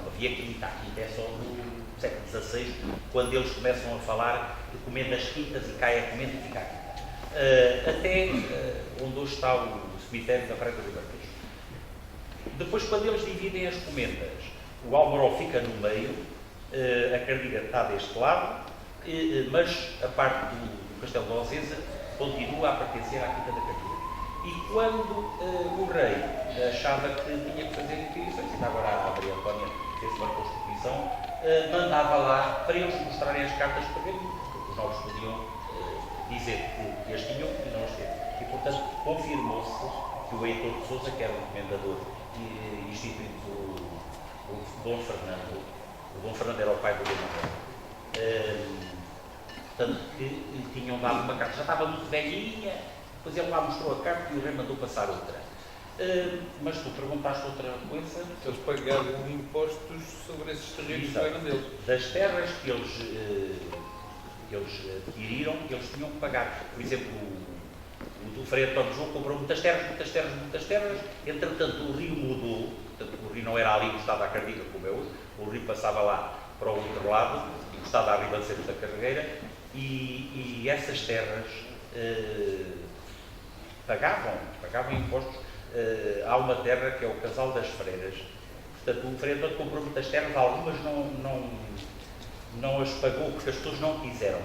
Speaker 3: havia quinta, a quinta é só no século XVI, quando eles começam a falar de comendo as quintas e cai a comenda e fica a quinta. Até onde hoje está o cemitério da Praia do Ribatejo. Depois, quando eles dividem as comendas, o Almorol fica no meio, a Cardiga está deste lado, mas a parte do Castelo de Louseza continua a pertencer à Quinta da Cardiga. E quando o rei achava que tinha que fazer inquirições, ainda agora a Maria Antónia fez uma Constituição, mandava lá para eles mostrarem as cartas para ver, porque os novos podiam dizer que as tinham e não as têm. E, portanto, confirmou-se que o Heitor de Sousa, que era o comendador instituído o Dom Fernando, o Dom Fernando era o pai do Dom Manuel, portanto, que lhe tinham dado uma carta, já estava muito velhinha, depois ele lá mostrou a carta e o rei mandou passar outra. Mas tu perguntaste outra coisa?
Speaker 2: Eles pagavam impostos sobre esses terrenos que eram deles.
Speaker 3: Das terras que eles adquiriram, eles tinham que pagar. Por exemplo, o Frei António João comprou muitas terras, entretanto o rio mudou, portanto, o rio não era ali encostado à Cardiga como é hoje, o rio passava lá para o outro lado, encostado à ribanceira da Carregueira, e essas terras pagavam impostos. Há uma terra que é o Casal das Freiras, portanto o Frei António comprou muitas terras, algumas não as pagou porque as pessoas não quiseram,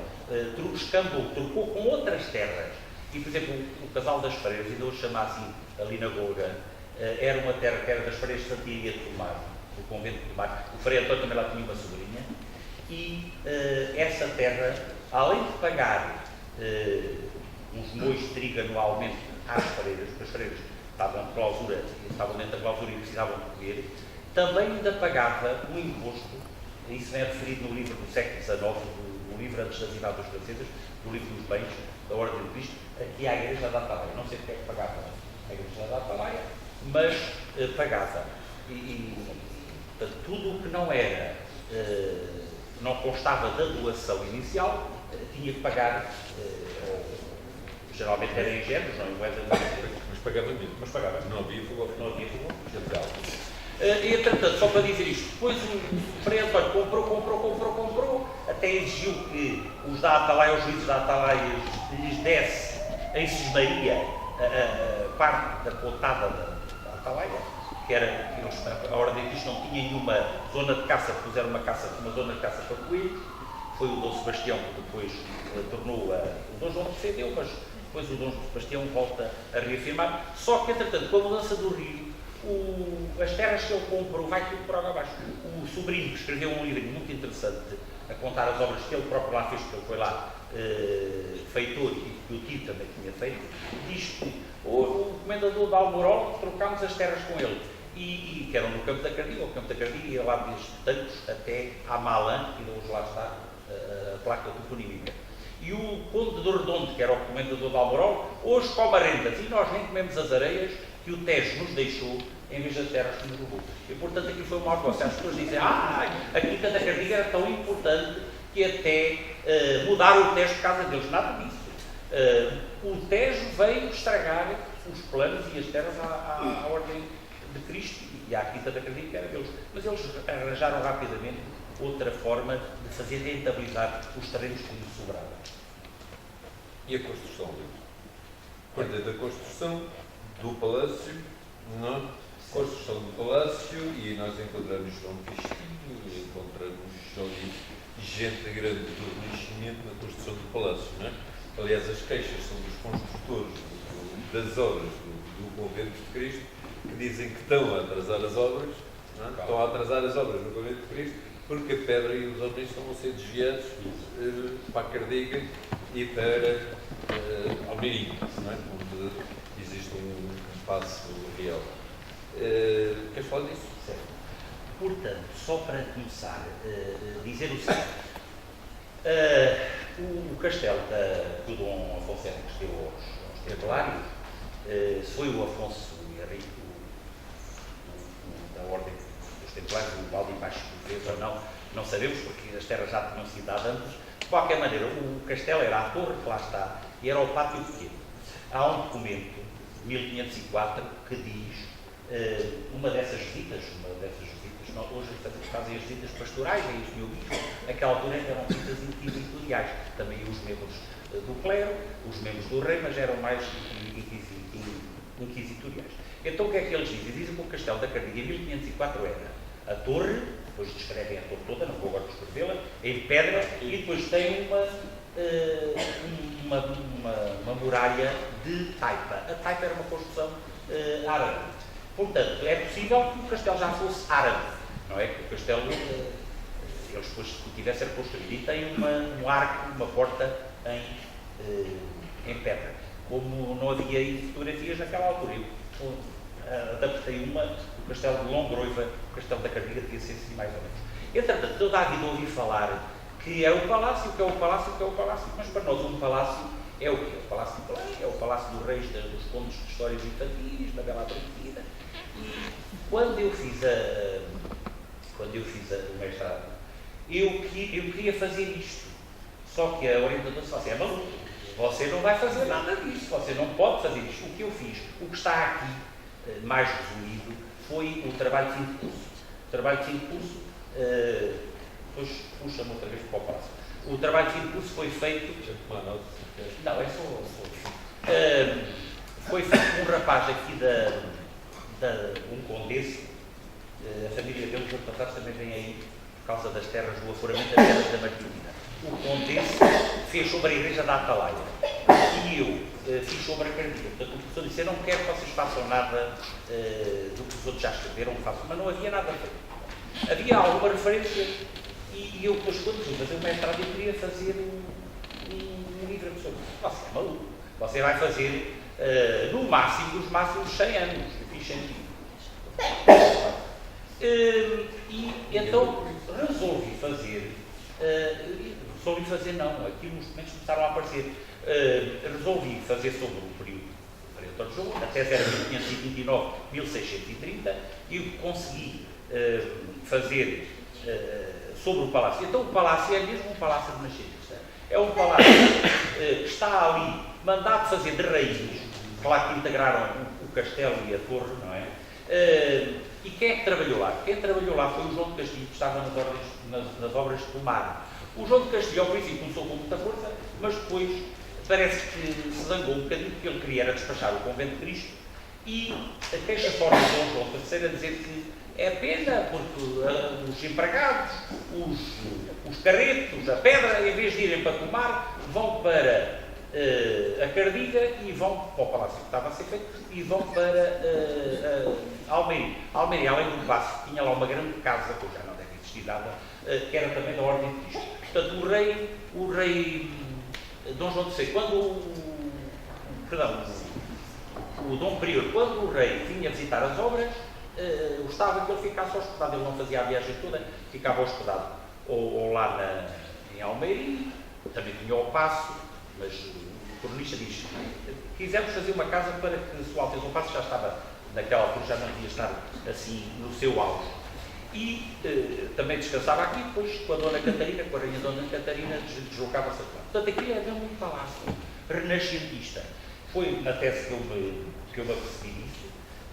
Speaker 3: trocou com outras terras. E, por exemplo, o Casal das Freiras, ainda hoje chama assim, ali na Golga, era uma terra que era das Freiras de Santa Iria de Tomar, do convento de Tomar. O Frei António também lá tinha uma sobrinha. E essa terra, além de pagar uns mois de trigo anualmente às freiras, porque as freiras estavam dentro da clausura e precisavam de comer, também ainda pagava um imposto, isso vem referido no livro do século XIX, no livro antes das Invasões Francesas, no livro dos bens da Ordem de Cristo, aqui à Igreja da Atalaia. Não sei porque é que pagava a Igreja da Atalaia, mas pagava. Portanto, tudo o que não era, não constava da doação inicial, tinha que pagar, geralmente era em géneros, não em moedas.
Speaker 2: Mas pagava mesmo.
Speaker 3: Mas pagava.
Speaker 2: Não havia fogão.
Speaker 3: Não havia fogão. E, entretanto, só para dizer isto, depois o Frei António comprou, até exigiu que os da Atalaia, os juízes da Atalaia, lhes desse em Cismaria a parte da pontada da Atalaia, que era, a Ordem de Cristo não tinha nenhuma zona de caça, puseram uma zona de caça para coelhos. Foi o Dom Sebastião que depois tornou o Dom João defendeu, mas depois o Dom Sebastião volta a reafirmar. Só que, entretanto, com a mudança do rio, as terras que ele comprou vai tudo por água abaixo. O sobrinho que escreveu um livro muito interessante a contar as obras que ele próprio lá fez, porque ele foi lá feitor e que o tio também tinha feito, diz que o comendador de Almorol trocámos as terras com ele. E que eram no Campo da Cardiga, o Campo da Cardiga ia lá desde Tancos até à Malã, e hoje lá está a placa toponímica. E o Conde do Redondo, que era o comendador de Almorol, hoje come rendas, e nós nem comemos as areias que o Tejo nos deixou em vez das terras que nos roubou. E, portanto, aqui foi um mau negócio. As pessoas dizem, a Quinta da Cardiga era tão importante que até mudaram o Tejo por causa deles. Nada disso. O Tejo veio estragar os planos e as terras à Ordem de Cristo e à Quinta da Cardiga, que era deles. Mas eles arranjaram rapidamente outra forma de fazer rentabilizar os terrenos que lhes sobravam.
Speaker 2: E a construção deles? Cuida da construção do palácio, não é? Construção do palácio, e nós encontramos João Castilho, e encontramos gente grande do Renascimento na construção do palácio, não é? Aliás, as queixas são dos construtores das obras do Convento de Cristo, que dizem que estão a atrasar as obras, não é? Estão a atrasar as obras do Convento de Cristo, porque a pedra e os homens estão a ser desviados para a Cardiga e para Almeirim, não é? Onde existe um passo real. Queres falar disso?
Speaker 3: Certo. Portanto, só para começar, dizer o seguinte: o castelo que o Dom Afonso Henriques deu aos Templários foi o Afonso Henrique, da Ordem dos Templários, o Valdemar fez ou não sabemos, porque as terras já tinham sido dadas antes. De qualquer maneira, o castelo era a torre que lá está e era o pátio pequeno. Há um documento, 1504, que diz uma dessas visitas, hoje fazem as visitas pastorais, é isso, meu bispo, naquela altura eram visitas inquisitoriais, também os membros do clero, os membros do rei, mas eram mais inquisitoriais. Então o que é que eles dizem? Dizem que o castelo da Cardiga em 1504 era a torre, depois descrevem a torre toda, não vou agora descrevê-la, em pedra, e depois tem uma muralha de taipa. A taipa era uma construção árabe. Portanto, é possível que o castelo já fosse árabe, não é? Que o castelo, eles depois tivesse a ser construído. E tem um arco, uma porta em pedra. Como não havia fotografias naquela altura, eu adaptei o castelo de Longroiva, o castelo da Cardiga, devia ser assim mais ou menos. Entretanto, toda a vida ouvi falar que é o palácio, que é o palácio, que é o palácio, mas para nós um palácio é o quê? O Palácio de Belém, é o Palácio dos Reis, dos Contos de Histórias Infantis, da Bela Adormecida. E quando eu fiz o mestrado, eu queria fazer isto. Só que a orientadora disse: você é maluco, você não vai fazer nada disso, você não pode fazer isto. O que eu fiz, o que está aqui, mais resumido, foi o trabalho de fim de curso. O trabalho de fim de curso, depois puxa-me outra vez para o palácio. O trabalho de fim de curso foi feito... Não, é só... foi feito por um rapaz aqui um condesse, a família deles, os passados também vem aí por causa das terras do aforamento das terras da Marquilina. O condesse fez sobre a igreja da Atalaia e eu fiz sobre a Cardiga. Portanto, o professor disse: eu não quero que vocês façam nada do que os outros já escreveram, façam, mas não havia nada feito. Havia alguma referência e eu depois, quando fui fazer o mestrado, eu queria fazer um livro. Você é maluco, você vai fazer no máximo, dos máximos 100 anos. Eu fiz 100. E então resolvi fazer não, aqui nos documentos começaram a aparecer, resolvi fazer sobre o período de João, a tese era 1529-1630, e consegui fazer sobre o palácio. Então o palácio é mesmo um palácio renascentista, é um palácio que está ali mandado fazer de raiz, claro que integraram o castelo e a torre, não é? E quem é que trabalhou lá? Quem trabalhou lá foi o João de Castilho, que estava nas obras de Pomar. O João de Castilho, ao princípio, começou com muita força, mas depois parece que se zangou um bocadinho, porque ele queria era despachar o Convento de Cristo, e a queixa forma de Dom João III a dizer que é pena, porque os empregados, os carretos, a pedra, em vez de irem para Pomar, vão para a Cardiga e vão para o palácio que estava a ser feito e vão para Almeirim. Almeirim, além do palácio, tinha lá uma grande casa, que já não deve existir nada, que era também da Ordem de Cristo. Portanto, o rei Dom João III, o Dom Prior, quando o rei vinha visitar as obras, gostava que ele ficasse hospedado. Ele não fazia a viagem toda, ficava hospedado ou lá em Almeirim, também tinha o Paço, mas o cronista diz: quisemos fazer uma casa para que Sua Alteza o Paço já estava, naquela altura, já não devia estar assim no seu auge. E também descansava aqui, depois com a Dona Catarina, com a Rainha Dona Catarina, deslocava-se a lá. Portanto, aquilo é mesmo um palácio renascentista. Foi na tese que eu me apercebi disso.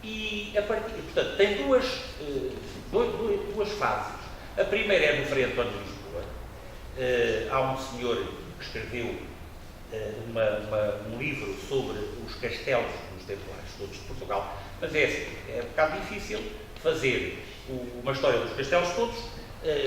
Speaker 3: E, portanto, tem duas fases. A primeira é no Frei António de Lisboa. Há um senhor que escreveu um livro sobre os castelos dos templários todos de Portugal, mas é assim, é um bocado difícil fazer uma história dos castelos todos,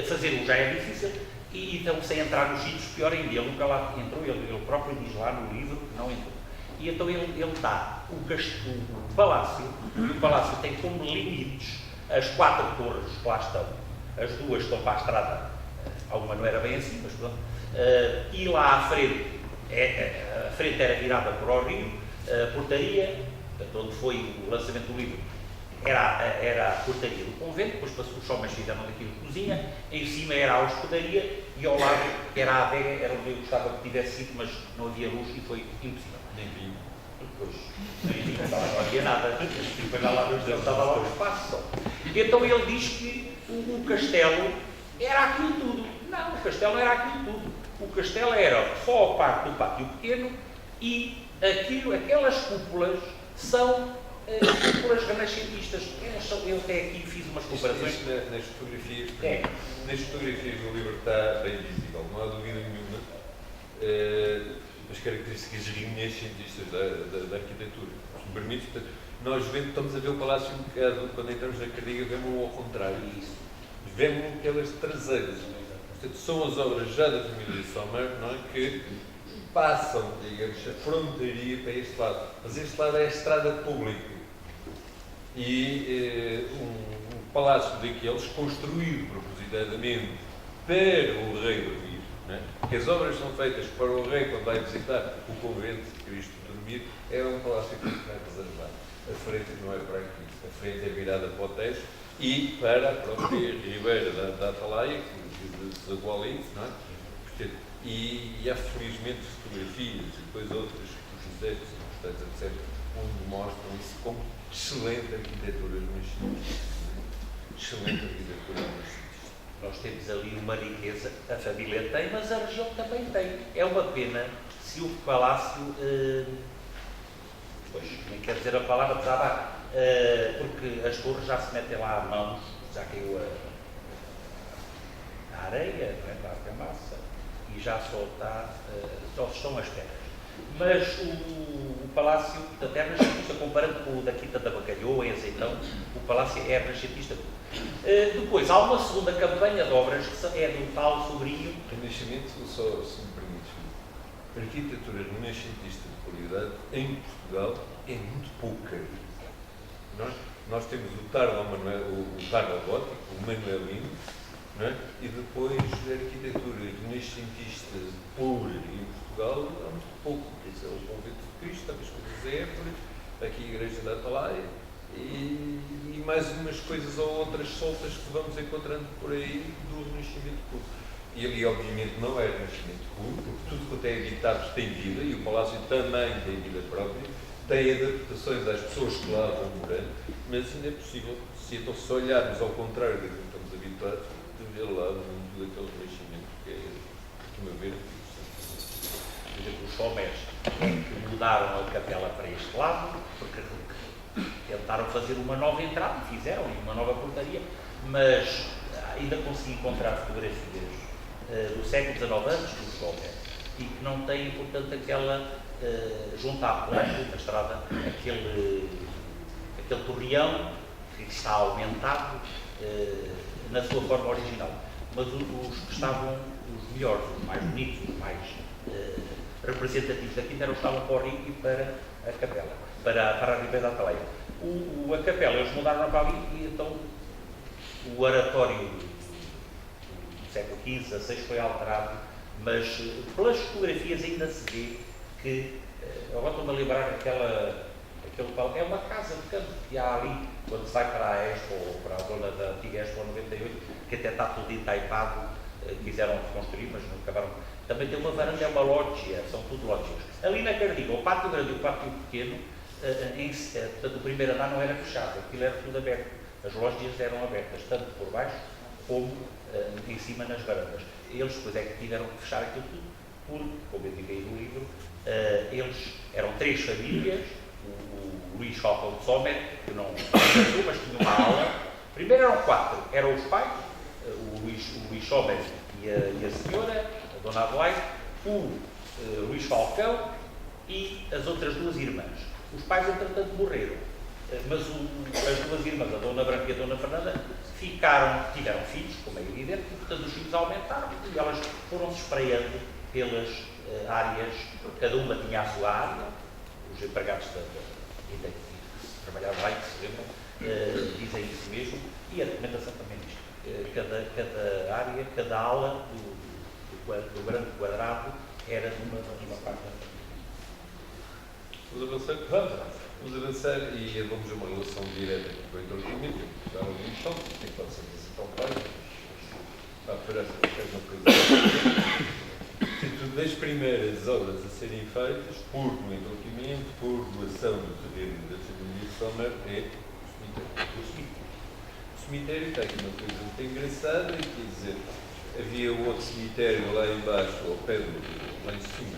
Speaker 3: fazê-lo já é difícil, e então sem entrar nos sítios, pior ainda, ele nunca lá entrou, ele próprio diz lá no livro que não entrou. E então ele dá o palácio, e o palácio tem como limites as 4 torres que lá estão, as 2 estão para a estrada, alguma não era bem assim, mas pronto, e lá à frente, a frente era virada para o rio, a portaria, portanto, onde foi o lançamento do livro, era a portaria do convento, depois os homens fizeram daquilo cozinha, em cima era a hospedaria e ao lado era a adega, era onde eu gostava que tivesse sido, mas não havia luz e foi impossível.
Speaker 2: Nem vinho.
Speaker 3: Depois, não havia nada, depois lá ele estava lá o espaço só. Então ele diz que o castelo era aquilo tudo. Não, o castelo não era aquilo tudo. O castelo era só a parte do pátio pequeno e aquelas cúpulas são cúpulas renascentistas. Eu até aqui fiz umas comparações.
Speaker 2: Isto nas fotografias, nas fotografias do livro está bem visível, não há dúvida nenhuma. As características renascentistas da arquitetura. Se me permite, nós estamos a ver o palácio um bocado, quando entramos na Cardiga, vemos-o ao contrário. Vemos pelas traseiras. Portanto, são as obras já da família Sommer, não é? Que passam, digamos, a fronteira para este lado. Mas este lado é a estrada pública. E um palácio daqueles construído propositadamente para o rei dormir, não é? Que as obras são feitas para o rei quando vai visitar o convento de Cristo dormir, é um palácio que está reservado. A frente não é para aqui, a frente é virada para o Tejo e para a própria ribeira da Atalaia, que desaguou ali, não é? Portanto, e há felizmente fotografias e depois outras que fizeste, etc., onde mostram isso como excelente arquitetura renascentista. Excelente arquitetura renascentista.
Speaker 3: Nós temos ali uma riqueza, a família tem, mas a região também tem. É uma pena se o palácio, pois nem quero dizer a palavra trabalho, porque as torres já se metem lá a mãos, já caiu a areia, não é? Para a massa, e já só estão as pedras. Mas o palácio da Terra é renascentista, comparando com o da Quinta da Bacalhoa, em Azeitão, o palácio é renascentista. Depois, há uma segunda campanha de obras que é do tal sobrinho.
Speaker 2: Renascimento, só se me permite, a arquitetura renascentista de qualidade em Portugal é muito pouca. Nós temos o tardo gótico, o manuelino, não é? E depois a arquitetura renascentista pura em Portugal há muito pouco. Isso é o convento de Cristo, talvez coisas de Évora, aqui a igreja da Atalaia e mais umas coisas ou outras soltas que vamos encontrando por aí do Renascimento puro. E obviamente não é Renascimento puro, porque tudo quanto é habitado tem vida e o palácio também tem vida própria, tem adaptações às pessoas que lá vão morando, mas ainda é possível, se olharmos ao contrário daquilo que estamos habituados, de ver lá muito daquele Renascimento que é, a meu ver,
Speaker 3: Por exemplo, os Somers que mudaram a capela para este lado, porque tentaram fazer uma nova entrada, fizeram uma nova portaria, mas ainda consegui encontrar fotografias do século XIX antes dos Somers e que não têm, portanto, aquela, junto à planta da estrada, aquele torreão que está aumentado na sua forma original. Mas os que estavam os melhores, os mais bonitos, os mais representativos da Quinta estavam para o rio e para a capela, para a Ribeira da Atalaia. A capela eles mudaram para ali e então o oratório do século XV, XVI foi alterado, mas pelas fotografias ainda se vê que, agora estou-me a lembrar é uma casa de campo que há ali, quando se vai para a Expo ou para a zona da antiga Expo 98, que até está tudo entaipado, quiseram reconstruir, mas não acabaram. Também tem uma varanda, é uma lógia, são tudo lógias. Ali na Cardiga, o pátio grande e o pátio pequeno, portanto, o primeiro andar não era fechado, aquilo era tudo aberto. As lógias eram abertas, tanto por baixo como em cima nas varandas. Eles depois é que tiveram que fechar aquilo tudo, porque, como eu digo aí no livro, eles eram 3 famílias, o Luís Falcão de Sommer, que não passou, mas tinha uma aula. Primeiro eram 4, eram os pais, o Luís Sommer e a senhora, a dona Adelaide, o Luís Falcão e as outras 2 irmãs. Os pais, entretanto, morreram, mas as 2 irmãs, a dona Branca e a dona Fernanda, tiveram filhos, como é evidente, e, portanto, os filhos aumentaram e elas foram-se espraiando pelas áreas, cada uma tinha a sua área. Os empregados que trabalhavam lá e que se lembram dizem isso mesmo, e a documentação também diz. Cada área, cada ala do grande quadrado era de uma parte da família.
Speaker 2: Vamos avançar e vamos a uma relação direta com o entroncamento. Já ouvimos tanto, tem que ser tão claro. Parece que é uma coisa. Das primeiras obras a serem feitas, por no entroncamento, por doação do terreno da família de Sommer, é o cemitério. O cemitério tem uma coisa muito engraçada, quer dizer, havia outro cemitério lá embaixo, lá em cima,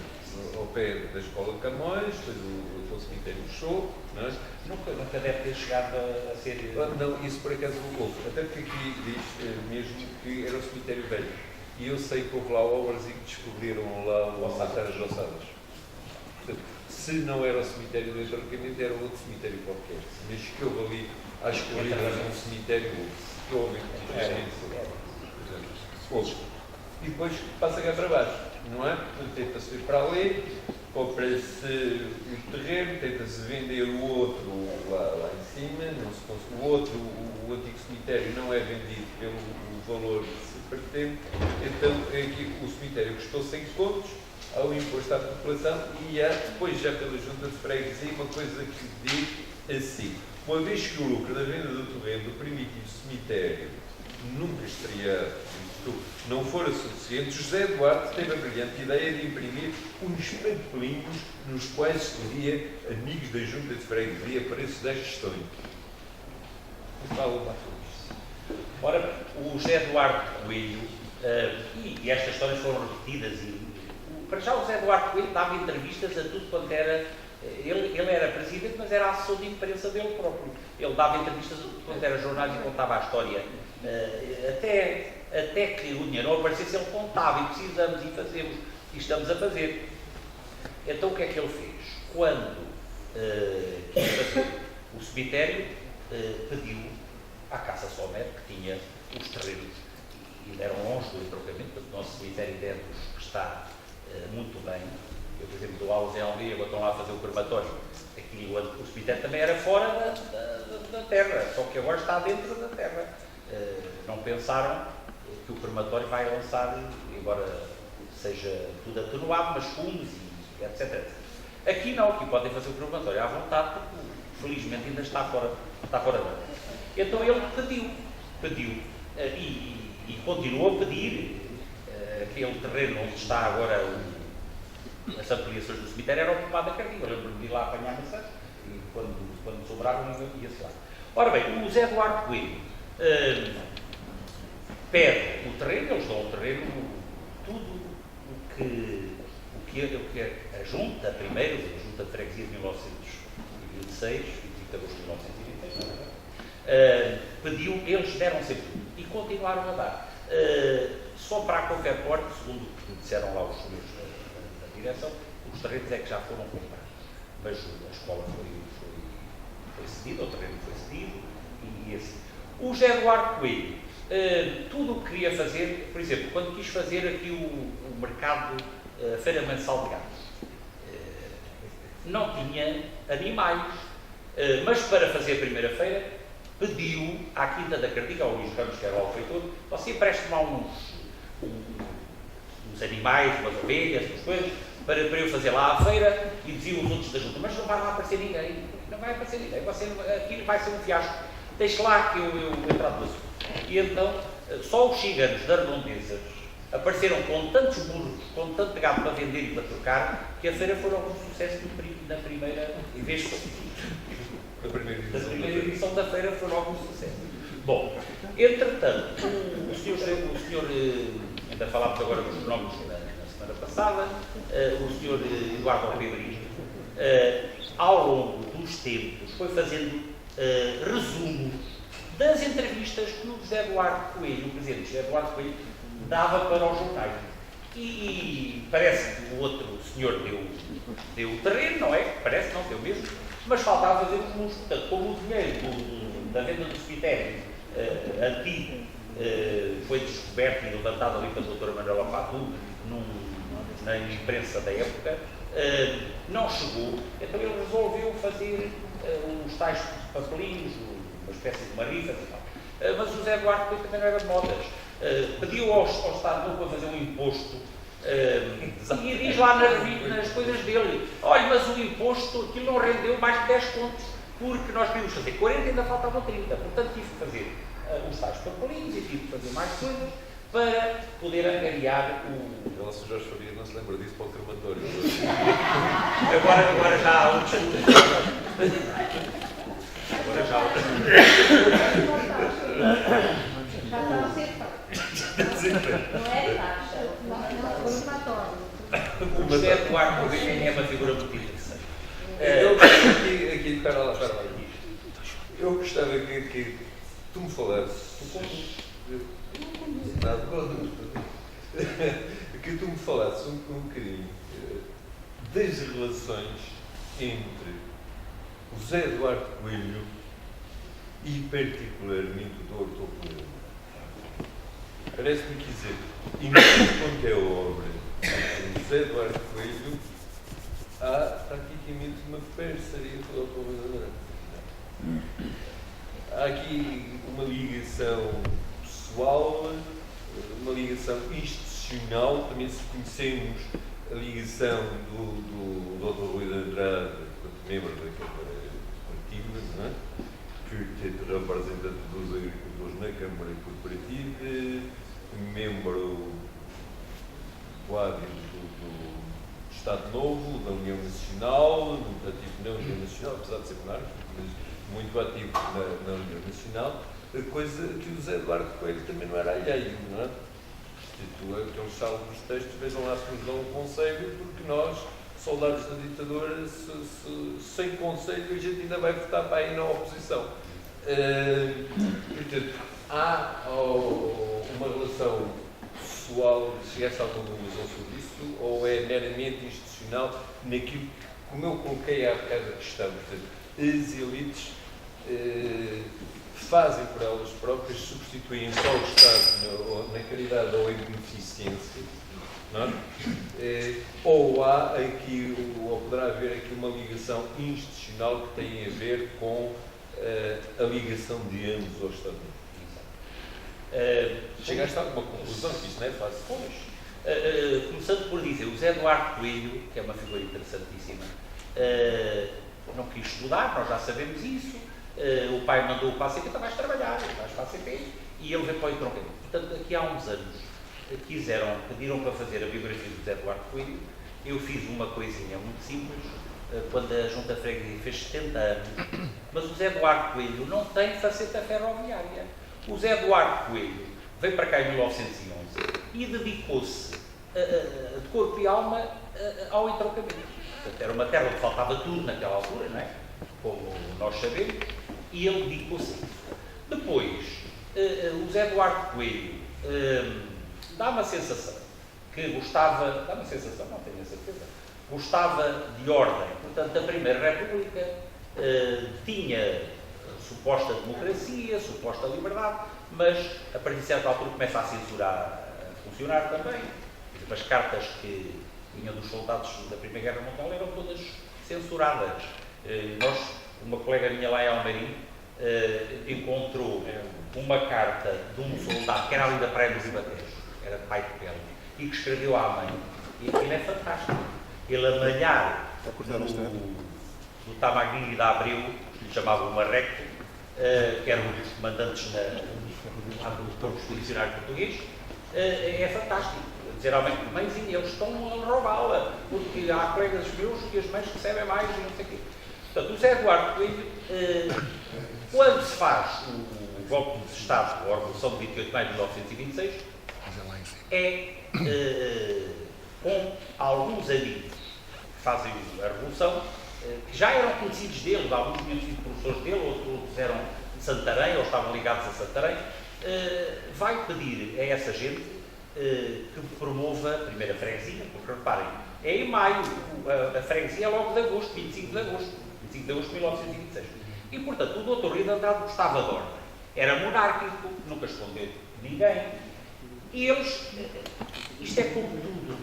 Speaker 2: ao pé da Escola Camões, depois o cemitério fechou, não é?
Speaker 3: Nunca deve ter chegado a ser...
Speaker 2: Não, isso por acaso houve, até porque aqui diz mesmo que era o cemitério velho. E eu sei que houve lá obras e que descobriram lá o Matar as Ossadas. Portanto, se não era o cemitério do entroncamento, era outro cemitério qualquer. Mas que houve ali, às corridas, um cemitério que houve houve. E depois passa cá para baixo, não é? Portanto, tenta-se vir para ali, compra-se o terreno, tenta-se vender o outro lá em cima, não se consegue. O antigo cemitério não é vendido pelo valor que se pretende, então aqui o cemitério custou 100 contos ao imposto à população e há depois já pela junta de freguesia uma coisa que diz assim: uma vez que o lucro da venda do terreno do primitivo cemitério nunca estreado, não fora suficiente, José Eduardo teve a brilhante ideia de imprimir uns pantelinhos nos quais escrevia amigos da junta de freguesia para esses 10 questões.
Speaker 3: Ora, o José Eduardo Coelho, e estas histórias foram repetidas, para já o José Eduardo Coelho dava entrevistas a tudo quanto era. Ele era presidente, mas era assessor de imprensa dele próprio. Ele dava entrevistas a tudo quanto era jornais e contava a história. Até que o dinheiro não aparecesse, ele contava, e precisamos, e fazemos, e estamos a fazer. Então o que é que ele fez? Quando quis fazer o cemitério, pediu à Casa Sommer, que tinha os terrenos, e eram longe do entroncamento, porque o nosso cemitério dentro está muito bem. Eu, por exemplo, dou aulas em Almeida, agora estão lá a fazer o crematório. Aqui o cemitério também era fora da terra, só que agora está dentro da terra. Não pensaram que o crematório vai lançar, embora seja tudo atenuado, mas fumos e etc. Aqui não, aqui podem fazer o crematório à vontade, porque felizmente ainda está fora da terra. Então ele pediu e continuou a pedir. Aquele terreno onde está agora as ampliações do cemitério era ocupado a carrinho. Eu lembro-me de ir lá apanhar maçãs e quando sobravam ia-se lá. Ora bem, o Zé Eduardo Coelho pede o terreno, eles dão o terreno, tudo o que a junta, primeiro, a junta de freguesia de 1926, 25 de agosto de 1926, pediu, eles deram sempre tudo e continuaram a dar. Só para a qualquer porte, segundo o que disseram lá os senhores da direção, os terrenos é que já foram comprados. Mas a escola foi cedida, o terreno foi cedido e assim. O José Eduardo Coelho, tudo o que queria fazer, por exemplo, quando quis fazer aqui o mercado, a feira mensal de gatos, não tinha animais, mas para fazer a primeira feira, pediu à Quinta da Cardiga, ao Luís Ramos, que era o alfeitor, você empreste-me lá uns animais, umas ovelhas, umas coisas, para eu fazer lá a feira, e diziam os outros da junta, mas não vai lá aparecer ninguém, não vai aparecer ninguém, aquilo vai ser um fiasco, deixe lá que eu trato disso. E então, só os ciganos das redondezas apareceram com tantos burros, com tanto gado para vender e para trocar, que a feira foi logo um sucesso na primeira vez. Da primeira edição da feira foi logo um sucesso. Bom, entretanto, o senhor ainda falámos agora dos nomes na semana passada, o senhor Eduardo Alpebrinho ao longo dos tempos, foi fazendo resumos das entrevistas que o José Eduardo Coelho, o presidente José Eduardo Coelho, dava para os jornais. E parece que o outro senhor deu o terreno, não é? Parece, não, deu mesmo, mas faltava fazer os músculos. Portanto, como o dinheiro da venda do cemitério antigo foi descoberto e levantado ali pela doutora Manuela Fatu na imprensa da época, não chegou, então ele resolveu fazer os tais papelinhos, uma espécie de uma rifa e tal. Mas o José Eduardo Coelho também não era de modas. Pediu ao Estado Novo para fazer um imposto e diz lá nas coisas dele: olha, mas o imposto, aquilo não rendeu mais de 10 contos, porque nós queríamos fazer 40 e ainda faltavam 30, portanto tive que fazer os tais papelinhos e tive que fazer mais coisas para poder angariar o...
Speaker 2: O nosso Jorge Fabiano não se lembra disso para o crematório.
Speaker 3: Agora já há outros agora já há outros
Speaker 1: Já está a ser feito. Não é taxa, não é formatório.
Speaker 3: O José Eduardo Coelho é uma figura muito interessante.
Speaker 2: Eu aqui, espera lá. Eu gostava que tu me falasses. Que tu me falasses um bocadinho das relações entre o José Eduardo Coelho e particularmente o Dr. Coelho. Parece-me que dizer, e não sei quanto é a obra do José Eduardo Coelho, há praticamente uma parceria com o Dr. Coelho. Há aqui uma ligação pessoal, uma ligação institucional, também se conhecemos a ligação do Dr. Rui de Andrade, membro daquele partido, não é? Que é representante dos agricultores na Câmara Corporativa, membro quadro do Estado Novo, da União Nacional, muito ativo na União Nacional, apesar de ser monárquico, mas muito ativo na União Nacional, coisa que o José Eduardo Coelho também não era alheio, não é? Aqueles salvos textos, vejam lá se nos dão um conselho, porque nós, soldados da ditadura, sem conselho, a gente ainda vai votar para aí na oposição. Portanto, há uma relação pessoal, chegaste a alguma conclusão sobre isso, ou é meramente institucional naquilo, como eu coloquei há bocado a questão, portanto, as elites fazem por elas próprias, substituem só o Estado na caridade ou em beneficência, não é? Ou há aqui, ou poderá haver aqui uma ligação institucional que tem a ver com a ligação de ambos ao Estado. Chegaste a alguma conclusão que isso não é fácil?
Speaker 3: Pois. Começando por dizer, o José Eduardo Coelho, que é uma figura interessantíssima, não quis estudar, nós já sabemos isso. O pai mandou-o para a CP, então vais trabalhar, vais para a CP, e ele veio para o entroncamento. Portanto, aqui há uns anos, pediram para fazer a biografia do José Eduardo Coelho. Eu fiz uma coisinha muito simples, quando a Junta Freguesia fez 70 anos, mas o José Eduardo Coelho não tem faceta ferroviária. O José Eduardo Coelho veio para cá em 1911 e dedicou-se de corpo e alma ao entroncamento. Portanto, era uma terra onde faltava tudo naquela altura, não é? Como nós sabemos, e ele dedicou-se a isso. Depois, o José Eduardo Coelho dá-me a sensação que gostava, dá-me a sensação, não tenho a certeza, gostava de ordem. Portanto, da Primeira República, tinha suposta democracia, suposta liberdade, mas a partir de certa altura começa a censurar, a funcionar também. As cartas que vinham dos soldados da Primeira Guerra Mundial eram todas censuradas. Uma colega minha lá em Almeirim encontrou uma carta de um soldado que era ali da Praia do Ribatejo, era pai de pele, e que escreveu à mãe. E aquilo é fantástico. Ele a malhar no Tamagui da Abreu, que lhe chamavam o Marreco, que eram os comandantes do corpo expedicionário português, é fantástico. Dizer à mãe, mãezinha, eles estão a roubá-la, porque há colegas meus que as mães recebem mais e não sei o quê. Portanto, o José Eduardo Coelho, quando se faz o golpe de Estado, a Revolução de 28 de maio de 1926, com alguns amigos que fazem a Revolução, que já eram conhecidos dele, alguns tinham sido professores dele, outros eram de Santarém, ou estavam ligados a Santarém, vai pedir a essa gente que promova a primeira freguesia, porque reparem, é em maio, a freguesia é logo de agosto, 25 de agosto de 1926. E, portanto, o doutor Rio de Andrade gostava de ordem. Era monárquico, nunca escondeu ninguém. E eles, isto é como tudo,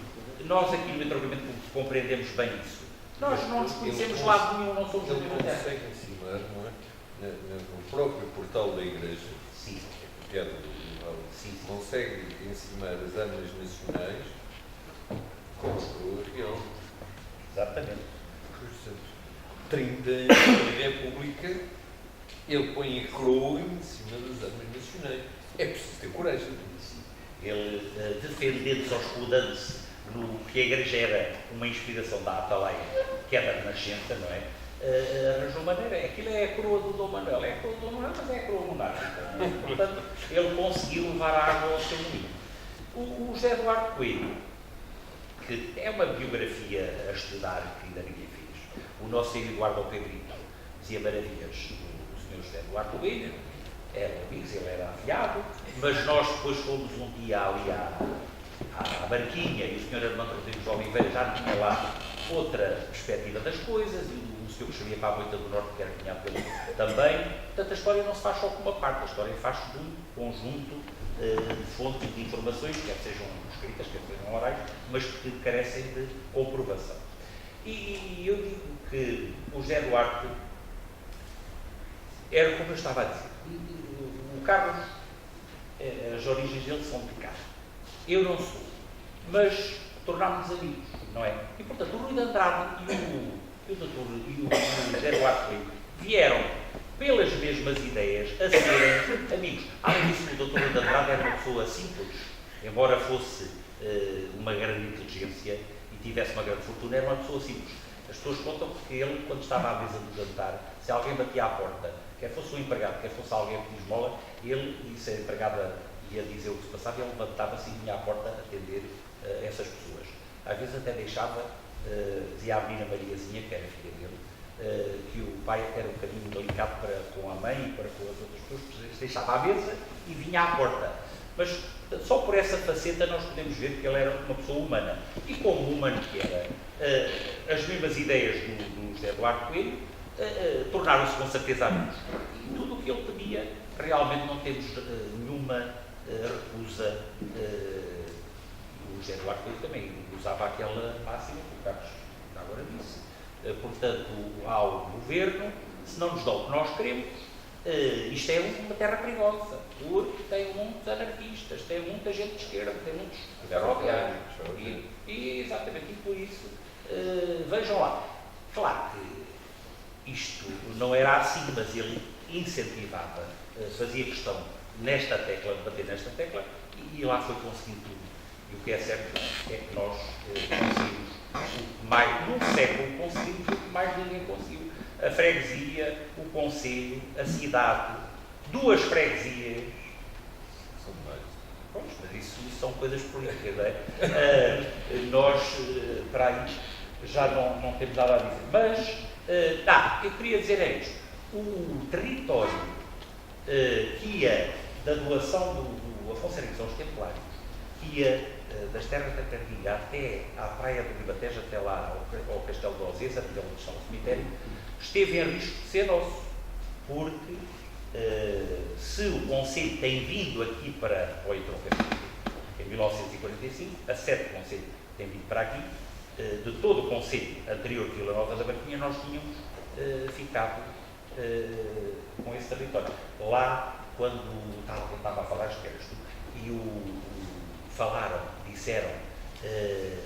Speaker 3: nós aqui no Metropolitano compreendemos bem isso. Nós não nos conhecemos lado nenhum, não somos
Speaker 2: Ele
Speaker 3: da terra.
Speaker 2: consegue ensinar, não é? No próprio portal da Igreja,
Speaker 3: Sim.
Speaker 2: que é do
Speaker 3: Sim.
Speaker 2: consegue encimar as armas nacionais com a coroa real.
Speaker 3: Exatamente.
Speaker 2: 30 anos de República, ele põe a coroa em cima das armas nacionais. É preciso ter coragem.
Speaker 3: Ele, defendendo-se ou escudando-se no que a Igreja era uma inspiração da Atalaia, que era da Nascença, não é? Arranjou maneira. Aquilo é a coroa do Dom Manuel. É a coroa do Dom Manuel, mas é a coroa monárquica. Portanto, ele conseguiu levar a água ao seu moinho. O José Eduardo Coelho, que é uma biografia a estudar que ainda ninguém fez. O nosso filho Eduardo Pedrito dizia maravilhas do Sr. José Eduardo Coelho. Era amigos, ele era afiado, mas nós depois fomos um dia ali à Barquinha e o Sr. Armando Rodrigues de Oliveira já tinha lá outra perspectiva das coisas, e o senhor que escrevia para a Moita do Norte, que era cunhado dele também. Portanto, a história não se faz só com uma parte, a história faz de um conjunto de fontes de informações, quer sejam escritas, quer sejam orais, mas que carecem de comprovação. E eu digo que o José Duarte era como eu estava a dizer. O Carlos, as origens dele são de cá. Eu não sou, mas tornámos-nos amigos, não é? E, portanto, o Rui de Andrade e o José Duarte vieram pelas mesmas ideias a serem amigos. Além disso, o Dr. Rui de Andrade era uma pessoa simples, embora fosse uma grande inteligência e tivesse uma grande fortuna, era uma pessoa simples. As pessoas contam que ele, quando estava à mesa de jantar, se alguém batia à porta, quer fosse um empregado, quer fosse alguém que diz esmola, ele e se a empregada ia dizer o que se passava, ele levantava-se e vinha à porta atender essas pessoas. Às vezes até deixava, dizia à menina Mariazinha, que era filha dele, que o pai era um bocadinho delicado para com a mãe e para com as outras pessoas, deixava à mesa e vinha à porta. Mas só por essa faceta nós podemos ver que ele era uma pessoa humana. E como humano que era, as mesmas ideias do José Eduardo Coelho tornaram-se com certeza amigos. E tudo o que ele pedia, realmente não temos nenhuma recusa. O José Eduardo Coelho também usava aquela máxima que o Carlos agora disse. Portanto, ao governo, se não nos dá o que nós queremos, isto é uma terra perigosa, porque tem muitos anarquistas, tem muita gente de esquerda, tem muitos ferroviários. E exatamente, e por isso, vejam lá. Claro que isto não era assim, mas ele incentivava, fazia questão nesta tecla, de bater nesta tecla, e lá foi conseguindo tudo. E o que é certo é que nós conseguimos, num século, conseguimos o que mais ninguém conseguiu. A freguesia, o concelho, a cidade, 2 freguesias.
Speaker 2: São mais.
Speaker 3: Pronto, mas isso são coisas políticas, não é? Nós, para aí, já não temos nada a dizer. Mas, eu queria dizer é isto. O território que ia da doação do Afonso Henriques aos Templários, que ia das terras da Cardinga até à praia do Ribatejo, até lá ao Castelo de Ozês, até onde está o cemitério, esteve em risco de ser nosso, porque se o Conselho tem vindo aqui para o entroncamento, em 1945, a sede do Conselho tem vindo para aqui, de todo o Conselho anterior de Vila Nova da Barquinha, nós tínhamos ficado com esse território. Lá, quando estava a falar, que eras tu, e disseram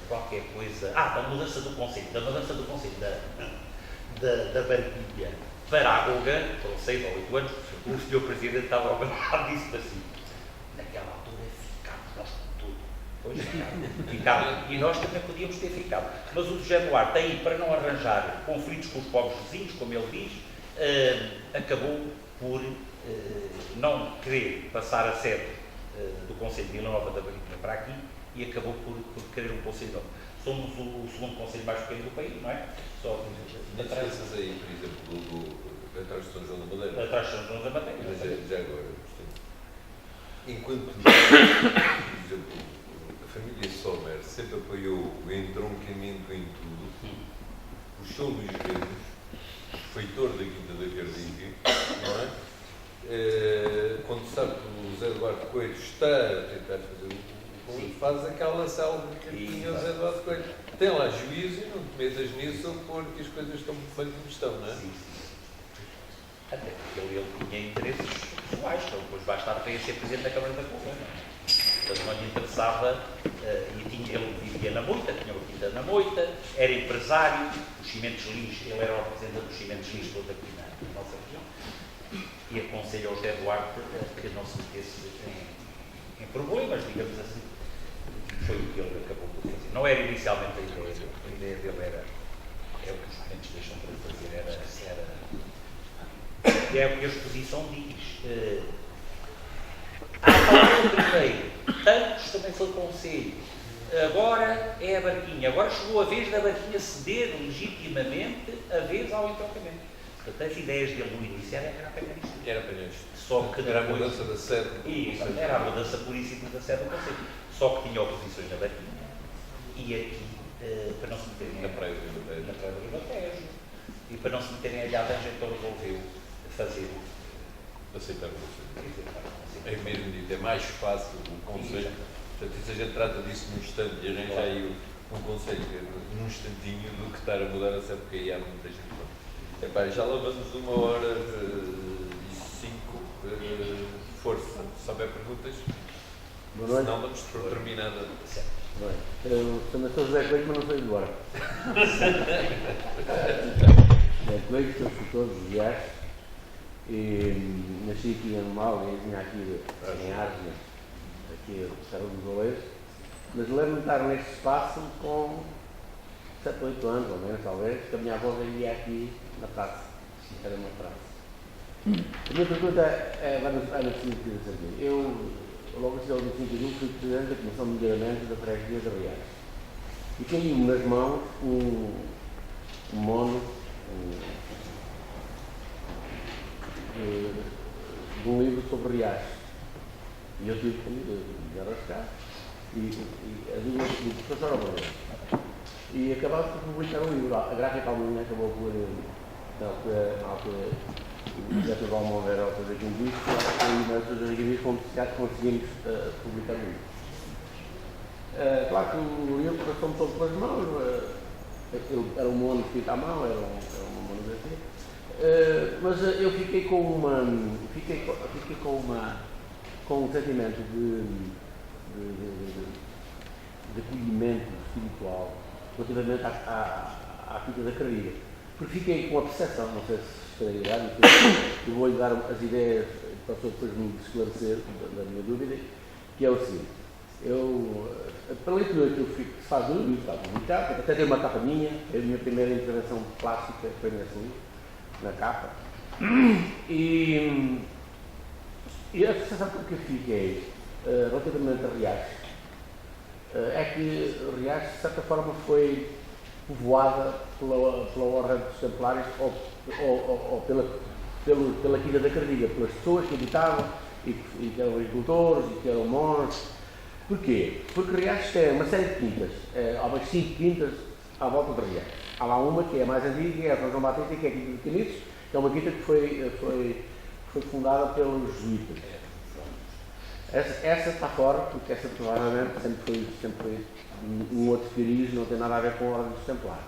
Speaker 3: qualquer coisa, da mudança do Conselho, da Barquinha para a Goga, foram 6 ou 8 anos, o Sr. Presidente estava ao lado disso assim. Naquela altura ficámos nós com tudo. Pois ficámos. E nós também podíamos ter ficado. Mas o José Duarte, aí, para não arranjar conflitos com os pobres vizinhos, como ele diz, acabou por não querer passar a sede do Conselho de Vila Nova da Barquinha para aqui e acabou por querer um Conselho novo. somos o segundo concelho mais pequeno do país, não é? Só atrás,
Speaker 2: Diferenças aí, por exemplo, atrás de São João da Madeira.
Speaker 3: atrás de São João da Madeira.
Speaker 2: Mas já agora, portanto, enquanto, por exemplo, a família Sommer sempre apoiou o entroncamento em tudo, puxou Luís Redes, feitor da Quinta da Cardiga, não é? Quando sabe que o Zé Eduardo Coelho está a tentar fazer o que faz aquela salva que tinha o Zé Eduardo Coelho. Tem lá juízo e não te metas nisso porque as coisas estão muito bem como estão, não é?
Speaker 3: Sim, sim. Até porque ele tinha interesses pessoais, então depois vai estar para ser Presidente da Câmara da Colônia. Portanto, não lhe interessava, ele vivia na Moita, tinha uma quinta na Moita, era empresário, os cimentos Lins, ele era o representante dos cimentos Lins todos aqui na nossa região, e aconselho ao José Eduardo que não se metesse em problemas, digamos assim. Foi o que ele acabou por fazer. Não era inicialmente a ideia dele era, é o que os clientes deixam para fazer, e é o que a exposição diz. Falou primeiro, tantos também foi conselho, agora é a Barquinha, agora chegou a vez da Barquinha ceder legitimamente a vez ao entroncamento. Portanto, as ideias dele no início era apanhar isto.
Speaker 2: Era apanhar isto.
Speaker 3: Só que
Speaker 2: era a
Speaker 3: depois,
Speaker 2: mudança da sede.
Speaker 3: Isso, era a mudança pura e simples da sede do Conselho. Só que tinha oposições na Barquinha e aqui, para não se meterem
Speaker 2: Na Praia do Ribatejo.
Speaker 3: Na Praia do Ribatejo. E para não se meterem a Alhadanja, então resolveu fazer
Speaker 2: Aceitar o Conselho. É mesmo dito, é mais fácil o Conselho. Portanto, se a gente trata disso num instante e arranja aí um Conselho num instantinho do que estar a mudar a sede, porque aí há muita gente. Epá, já lá vamos 1h05. Força, se houver perguntas, senão damos por terminada.
Speaker 4: Bem, eu também sou José Coelho, mas não sou Eduardo. José Coelho, sou escritor de Viajes e nasci aqui em Anumal, e vinha aqui em Argena, aqui a Serra dos Oleiros, mas lembro-me de estar neste espaço com 7 ou 8 anos, ou menos, talvez, que a minha avó vivia aqui na praça, era uma praça. A minha pergunta vai no seguinte sentido. Eu, logo a seguir ao 25 de julho, fui presidente da Comissão de Melhoramento da Freguesia de Riacho. E caiu-me nas mãos um mono de um livro sobre Riacho. E eu tive que me arrascar e a digo do professor Almeida. E acabava por publicar um livro. A Gráfica Palmeirinha acabou por, na altura, o José Valmonver ao fazer um disco, e nós, os revistas, conseguimos publicar um livro. Claro que o livro passou-me todo pelas mãos, era um mono escrito à mão, era uma monografia, mas eu fiquei com um sentimento de acolhimento espiritual relativamente à Quinta da Cardiga, porque fiquei com a percepção, não sei se estarei errado, eu vou-lhe dar as ideias para depois me esclarecer da minha dúvida, que é o seguinte: pela leitura que eu fico, se faz do livro, está publicado, até tem uma capa minha, é a minha primeira intervenção plástica foi nesse livro, na capa, e a percepção que eu fiquei relativamente a Riacho é que Riacho, de certa forma, foi povoada pela Ordem dos Templários ou pela Quinta da Cardiga, pelas pessoas que habitavam e que eram agricultores e que eram monos. Porquê? Porque Riacho tem uma série de quintas, há umas 5 quintas à volta de Riacho. Há lá uma que é a mais antiga, que é a São João Batista, que é a Quinta de Caniços, que é uma quinta que foi fundada pelos jesuítas. Essa está fora, porque essa provavelmente sempre foi um outro firis, não tem nada a ver com a Ordem dos Templários.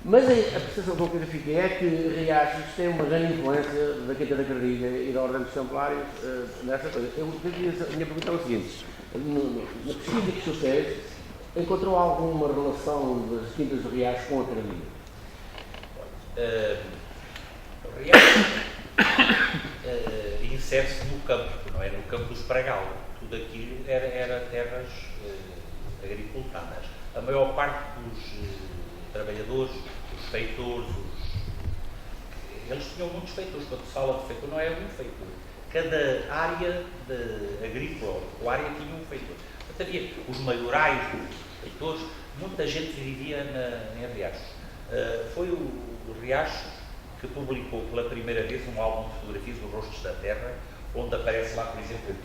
Speaker 4: Mas a percepção que eu fiquei é que Riachos tem uma grande influência da Quinta da Cardiga e da Ordem dos Templários nessa coisa. A minha pergunta é o seguinte: na pesquisa que o senhor fez, encontrou alguma relação das quintas de Riachos com a Cardiga?
Speaker 3: Riacho insere-se no campo, não é? No campo dos Pragal. Tudo aquilo era terras agricultadas. A maior parte dos trabalhadores, os feitores, eles tinham muitos feitores. Quando se fala de feitor, não é um feitor. Cada área agrícola ou área tinha um feitor. Portanto, havia os maiorais leitores, muita gente vivia em Riacho. Foi o Riacho que publicou pela primeira vez um álbum de fotografias dos Rostos da Terra, onde aparece lá, por exemplo,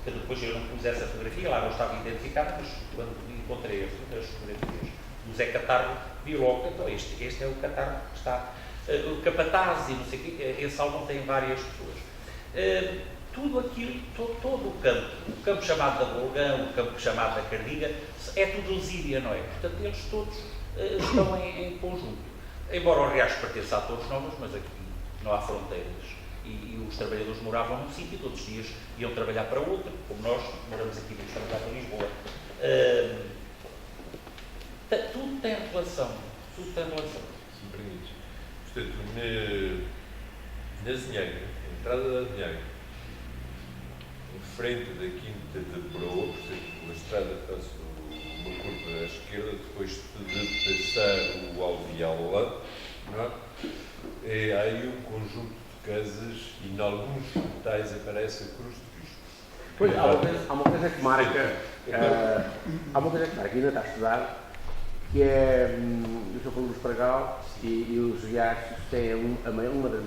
Speaker 3: que depois eu não pus essa fotografia, lá não estava identificada, mas quando encontrei as fotografias do Zé Catarro, vi logo, então este é o Catarro que está, o Capataz e não sei o quê, esse álbum tem várias pessoas. Tudo aquilo, todo o campo chamado da Golgã, o campo chamado da Cardiga, é tudo Lesíria, não é? Portanto, eles todos estão em conjunto. Embora o Riacho pertença a todos nós, mas aqui não há fronteiras. E os trabalhadores moravam num sítio, todos os dias iam trabalhar para outro, como nós moramos aqui, vamos trabalhar para Lisboa. Tudo tem relação. Tudo tem relação.
Speaker 2: Se me permites. Portanto, na Zinheira, na entrada da Zinheira, em frente da Quinta de Broa, portanto, a estrada faz uma curva à esquerda, depois de passar o Alvial lá, não é? Há aí um conjunto de casas e em alguns portais aparece a Cruz de Cristo.
Speaker 4: Pois, há uma coisa que marca, ainda está a estudar, que é o São Paulo dos Pragal e os Riachos têm uma das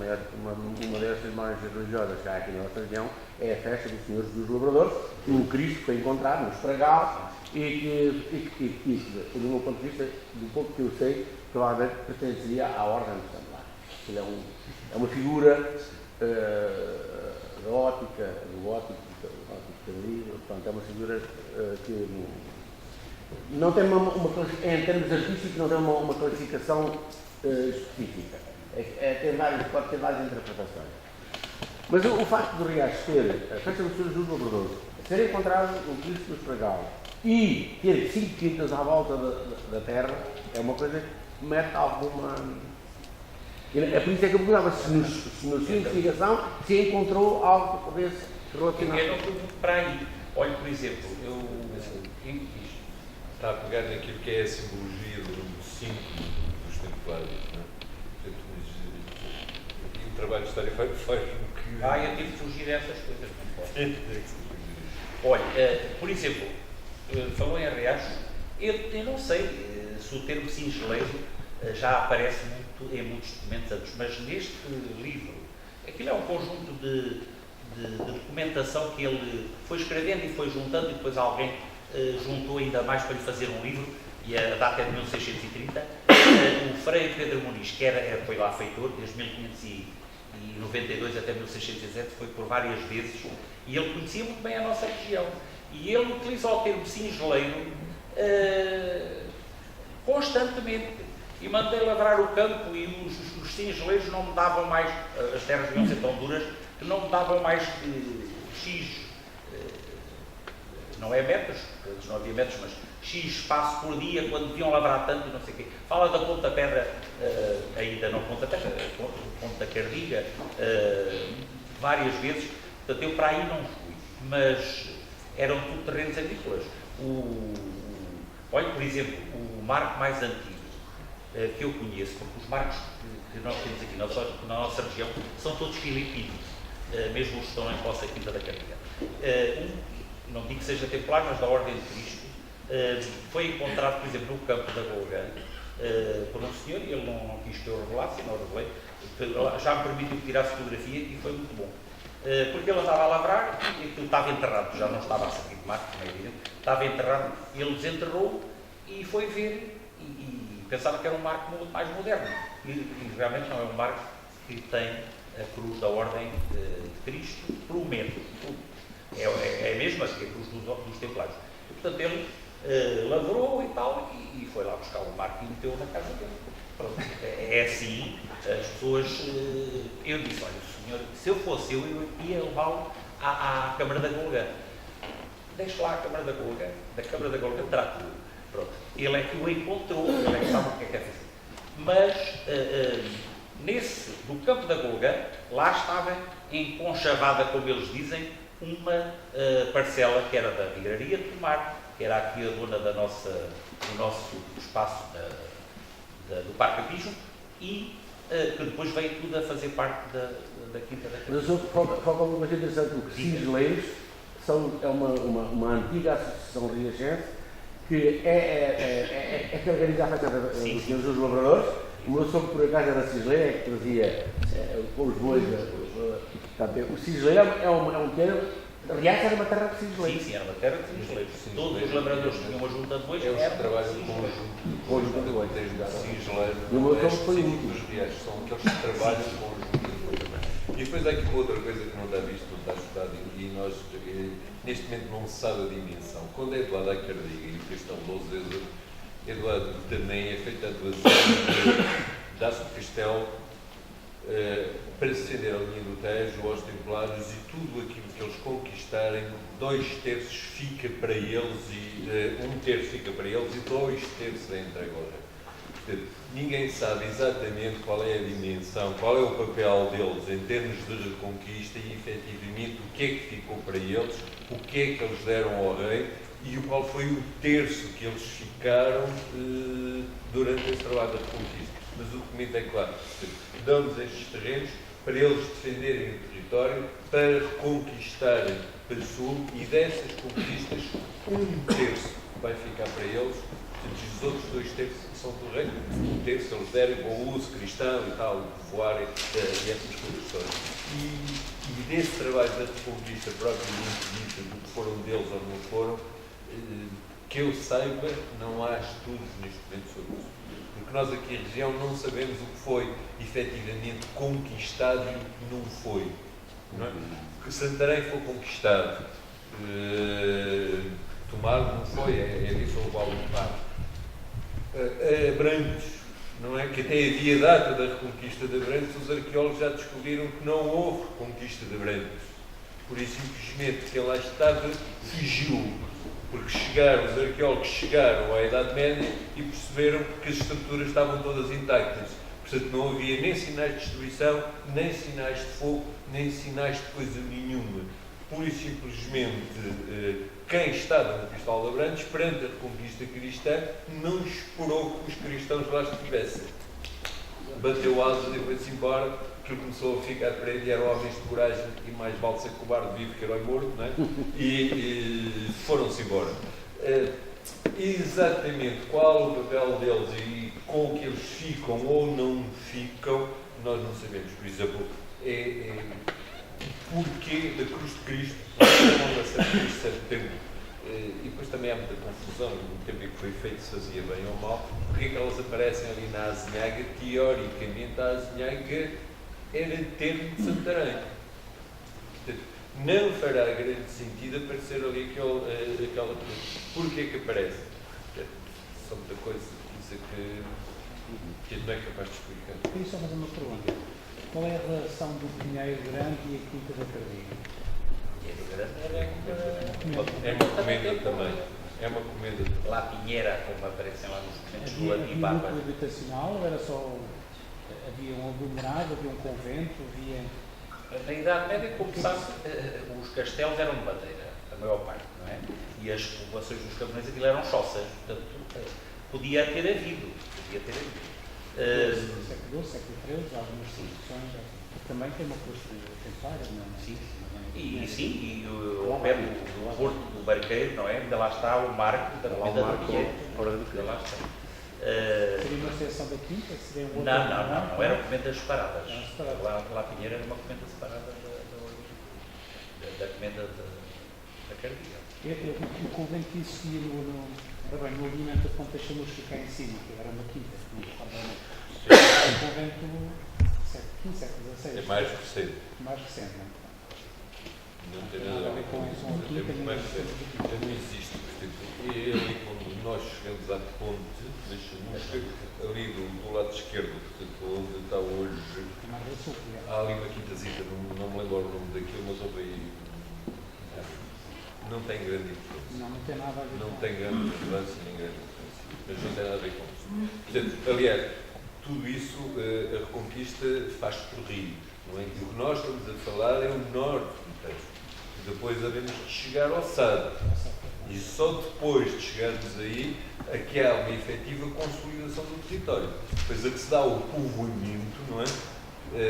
Speaker 4: mais religiosas que há aqui na nossa região, é a festa dos Senhores dos Labradores, um Cristo que foi encontrado nos Pragal e que, do meu ponto de vista, do pouco que eu sei, provavelmente pertencia à Ordem dos Templários. É uma figura gótica, portanto, é uma figura que não tem em termos artísticos, não tem uma classificação específica. Pode ter várias interpretações. Mas o facto do Riacho ter a festa dos Senhores dos Labradores, ser encontrado o Cristo dos Pragal e ter 5 quintas à volta da terra, é uma coisa que mete alguma... É por isso é que eu perguntava se na sua investigação se encontrou algo que pudesse relacionar.
Speaker 3: Eu não fui para aí. Olha, por exemplo,
Speaker 2: está a pegar naquilo que é a simbologia do número 5 dos Templários, não é? O trabalho de história faz com que...
Speaker 3: eu tive que fugir dessas coisas, não posso. Olha, por exemplo, falou em Riacho, eu não sei se o termo singeleiro já aparece muito em muitos documentos antes, mas neste livro, aquilo é um conjunto de documentação que ele foi escrevendo e foi juntando e depois alguém juntou ainda mais para lhe fazer um livro, e a data é de 1630. O Frei Pedro Muniz, que foi lá feitor, desde 1592 até 1617, foi por várias vezes, e ele conhecia muito bem a nossa região. E ele utiliza o termo singeleiro constantemente, e mandei lavrar o campo, e os singeleiros não me davam mais, as terras deviam ser tão duras, que não me davam mais X, não é metros, antes não havia metros, mas X espaço por dia, quando deviam lavrar tanto e não sei o quê. Fala da Ponta Pedra, ainda não Ponta Pedra, Ponta Cardiga, várias vezes, portanto eu para aí não fui, mas eram tudo terrenos agrícolas. Olha, por exemplo, o marco mais antigo que eu conheço, porque os marcos que nós temos aqui na nossa região são todos filipinos, mesmo os que estão em Poça Quinta da Cardiga. Não digo que seja templário, mas da Ordem de Cristo, foi encontrado, por exemplo, no campo da Golgã, por um senhor, e ele não quis que eu revelasse, não revelei, já me permitiu tirar fotografia e foi muito bom. Porque ele andava a lavrar e aquilo estava enterrado, já não estava a servir de marco, como é evidente, estava enterrado, ele desenterrou e foi ver e pensava que era um marco muito mais moderno. E realmente não é um marco que tem a cruz da Ordem de Cristo, pelo menos. É a mesma que a cruz dos Templários. E, portanto, ele lavrou e tal, e foi lá buscar o marco e meteu na casa dele. Pronto. É assim, as pessoas... eu disse, olha, senhor, se eu fosse eu ia levá-lo à Câmara da Golgã. Deixe lá a Câmara da Golgã. Da Câmara da Golgã terá tudo. Pronto. Ele é que o encontrou, ele é que sabe o que é fazer. Mas, no campo da Golgã, lá estava enconchavada, como eles dizem, uma parcela que era da Vigraria de Tomar, que era aqui a dona do nosso espaço do Parque Apijo, e que depois veio tudo a fazer parte da Quinta da Cardiga.
Speaker 4: Mas falta uma coisa interessante, porque singeleiros é uma antiga associação riachense que é que organiza a festa dos lavradores. O meu sogro, por acaso, era cisleiro, que trazia com os bois. O cisleiro é um termo. Aliás, era uma terra de cisleiros.
Speaker 3: Sim, era uma terra de cisleiros. Todos os lavradores tinham uma junta de bois.
Speaker 2: Eles
Speaker 3: Era
Speaker 2: trabalham com os juntas de bois.
Speaker 4: E o meu sogro foi o último.
Speaker 2: Os reais são aqueles que trabalham com os juntas de bois também. E depois há aqui uma outra coisa que não está visto, não está estudado, e nós, neste momento, não se sabe a dimensão. Quando é Eduardo Acardiga e o Castelo de Louseza, Eduardo também é feita a doação da Aço de Castelo para se ceder a linha do Tejo, aos Templários, e tudo aquilo que eles conquistarem, 2/3 fica para eles, e 1/3 fica para eles, e 2/3 é entregue ao rei. Portanto, ninguém sabe exatamente qual é a dimensão, qual é o papel deles em termos de reconquista e, efetivamente, o que é que ficou para eles, o que é que eles deram ao rei e qual foi o terço que eles ficaram durante esse trabalho de reconquista. Mas o documento é claro. Dão-nos estes terrenos para eles defenderem o território, para reconquistarem o sul, e dessas conquistas, 1/3 vai ficar para eles. Os outros 2/3 são do reino, 1/3 eles derem com o uso cristão e tal, povoarem e essas coisas todas. E desse trabalho da reconquista propriamente dita, do que foram deles ou não foram, que eu saiba, não há estudos neste momento sobre isso. Porque nós aqui, a região, não sabemos o que foi efetivamente conquistado e o que não foi. Não é? Porque Santarém foi conquistado, Tomar não foi, é disso o Val do Tomar. Abrantes, não é? Que até havia data da reconquista de Abrantes, os arqueólogos já descobriram que não houve reconquista de Abrantes. Por isso, simplesmente, quem lá estava fugiu. Porque os arqueólogos chegaram à Idade Média e perceberam que as estruturas estavam todas intactas. Portanto, não havia nem sinais de destruição, nem sinais de fogo, nem sinais de coisa nenhuma. Pura e simplesmente, quem estava no Cristal de Abrantes, perante a reconquista cristã, não esperou que os cristãos lá estivessem. Bateu asas e foi-se embora, porque começou a ficar preso, e eram homens de coragem, e mais vale ser cobarde vivo que herói morto, não é? E foram-se embora. Exatamente qual o papel deles e com o que eles ficam ou não ficam, nós não sabemos. Por exemplo, porquê da Cruz de Cristo, certo tempo, e depois também há muita confusão no tempo em que foi feito, se fazia bem ou mal, porque é que elas aparecem ali na Azinhaga. Teoricamente a Azinhaga era termo de Santarém. Portanto, não fará grande sentido aparecer ali aquela coisa. Porquê que aparece? Só muita coisa que não é capaz de explicar.
Speaker 5: Queria só fazer uma pergunta. Qual é a relação do Pinheiro Grande e a Quinta da Cardiga?
Speaker 3: Pinheiro Grande
Speaker 2: É uma comenda também. É uma comenda.
Speaker 3: La Pinheira, como aparecem lá nos documentos do
Speaker 5: Havia
Speaker 3: Latim
Speaker 5: um
Speaker 3: Bárbaro.
Speaker 5: núcleo habitacional ou era só... Havia um aglomerado, havia um convento, havia...
Speaker 3: Na Idade Média, como sabe, os castelos eram de madeira, a maior parte, não é? E as populações dos camponeses, aquilo eram choças, portanto, podia ter havido.
Speaker 5: Século XII, século XIII, algumas construções, também tem uma coisa templária, não é?
Speaker 3: Sim. E o pé do Porto do Barqueiro, não é? Ainda lá está o marco da Comenda do Pinheiro. Ainda lá está.
Speaker 5: Seria uma exceção da Quinta? Seria um outro...
Speaker 3: Não, eram comendas separadas.
Speaker 5: Eram separadas.
Speaker 3: Lá Pinheiro era uma comenda separada da comenda da Cardiga.
Speaker 5: O convento que existia no alinhamento da Ponta Chamusca cá em cima, que era uma quinta, não recordo. O convento século XV, século XVI.
Speaker 2: É mais recente.
Speaker 5: Mais recente, não é?
Speaker 2: Não tem nada a ver com isso. Não existe. É ali quando nós chegamos à ponte da Chamusca, ali do lado esquerdo, portanto, onde está hoje.
Speaker 5: Mais do sul,
Speaker 2: Há ali uma quintazita, não me lembro o nome daquilo, mas houve aí. Não tem grande influência.
Speaker 5: não tem nada a ver
Speaker 2: Não
Speaker 5: com...
Speaker 2: tem grande relevância nem grande influência. Mas não tem nada a ver com isso. Portanto, aliás, tudo isso, a reconquista faz por rio. Não é? E o que nós estamos a falar é o norte do texto. Depois havemos de chegar ao Sado. E só depois de chegarmos aí, é que há uma efetiva consolidação do território. Depois a que se dá o povoamento, não é?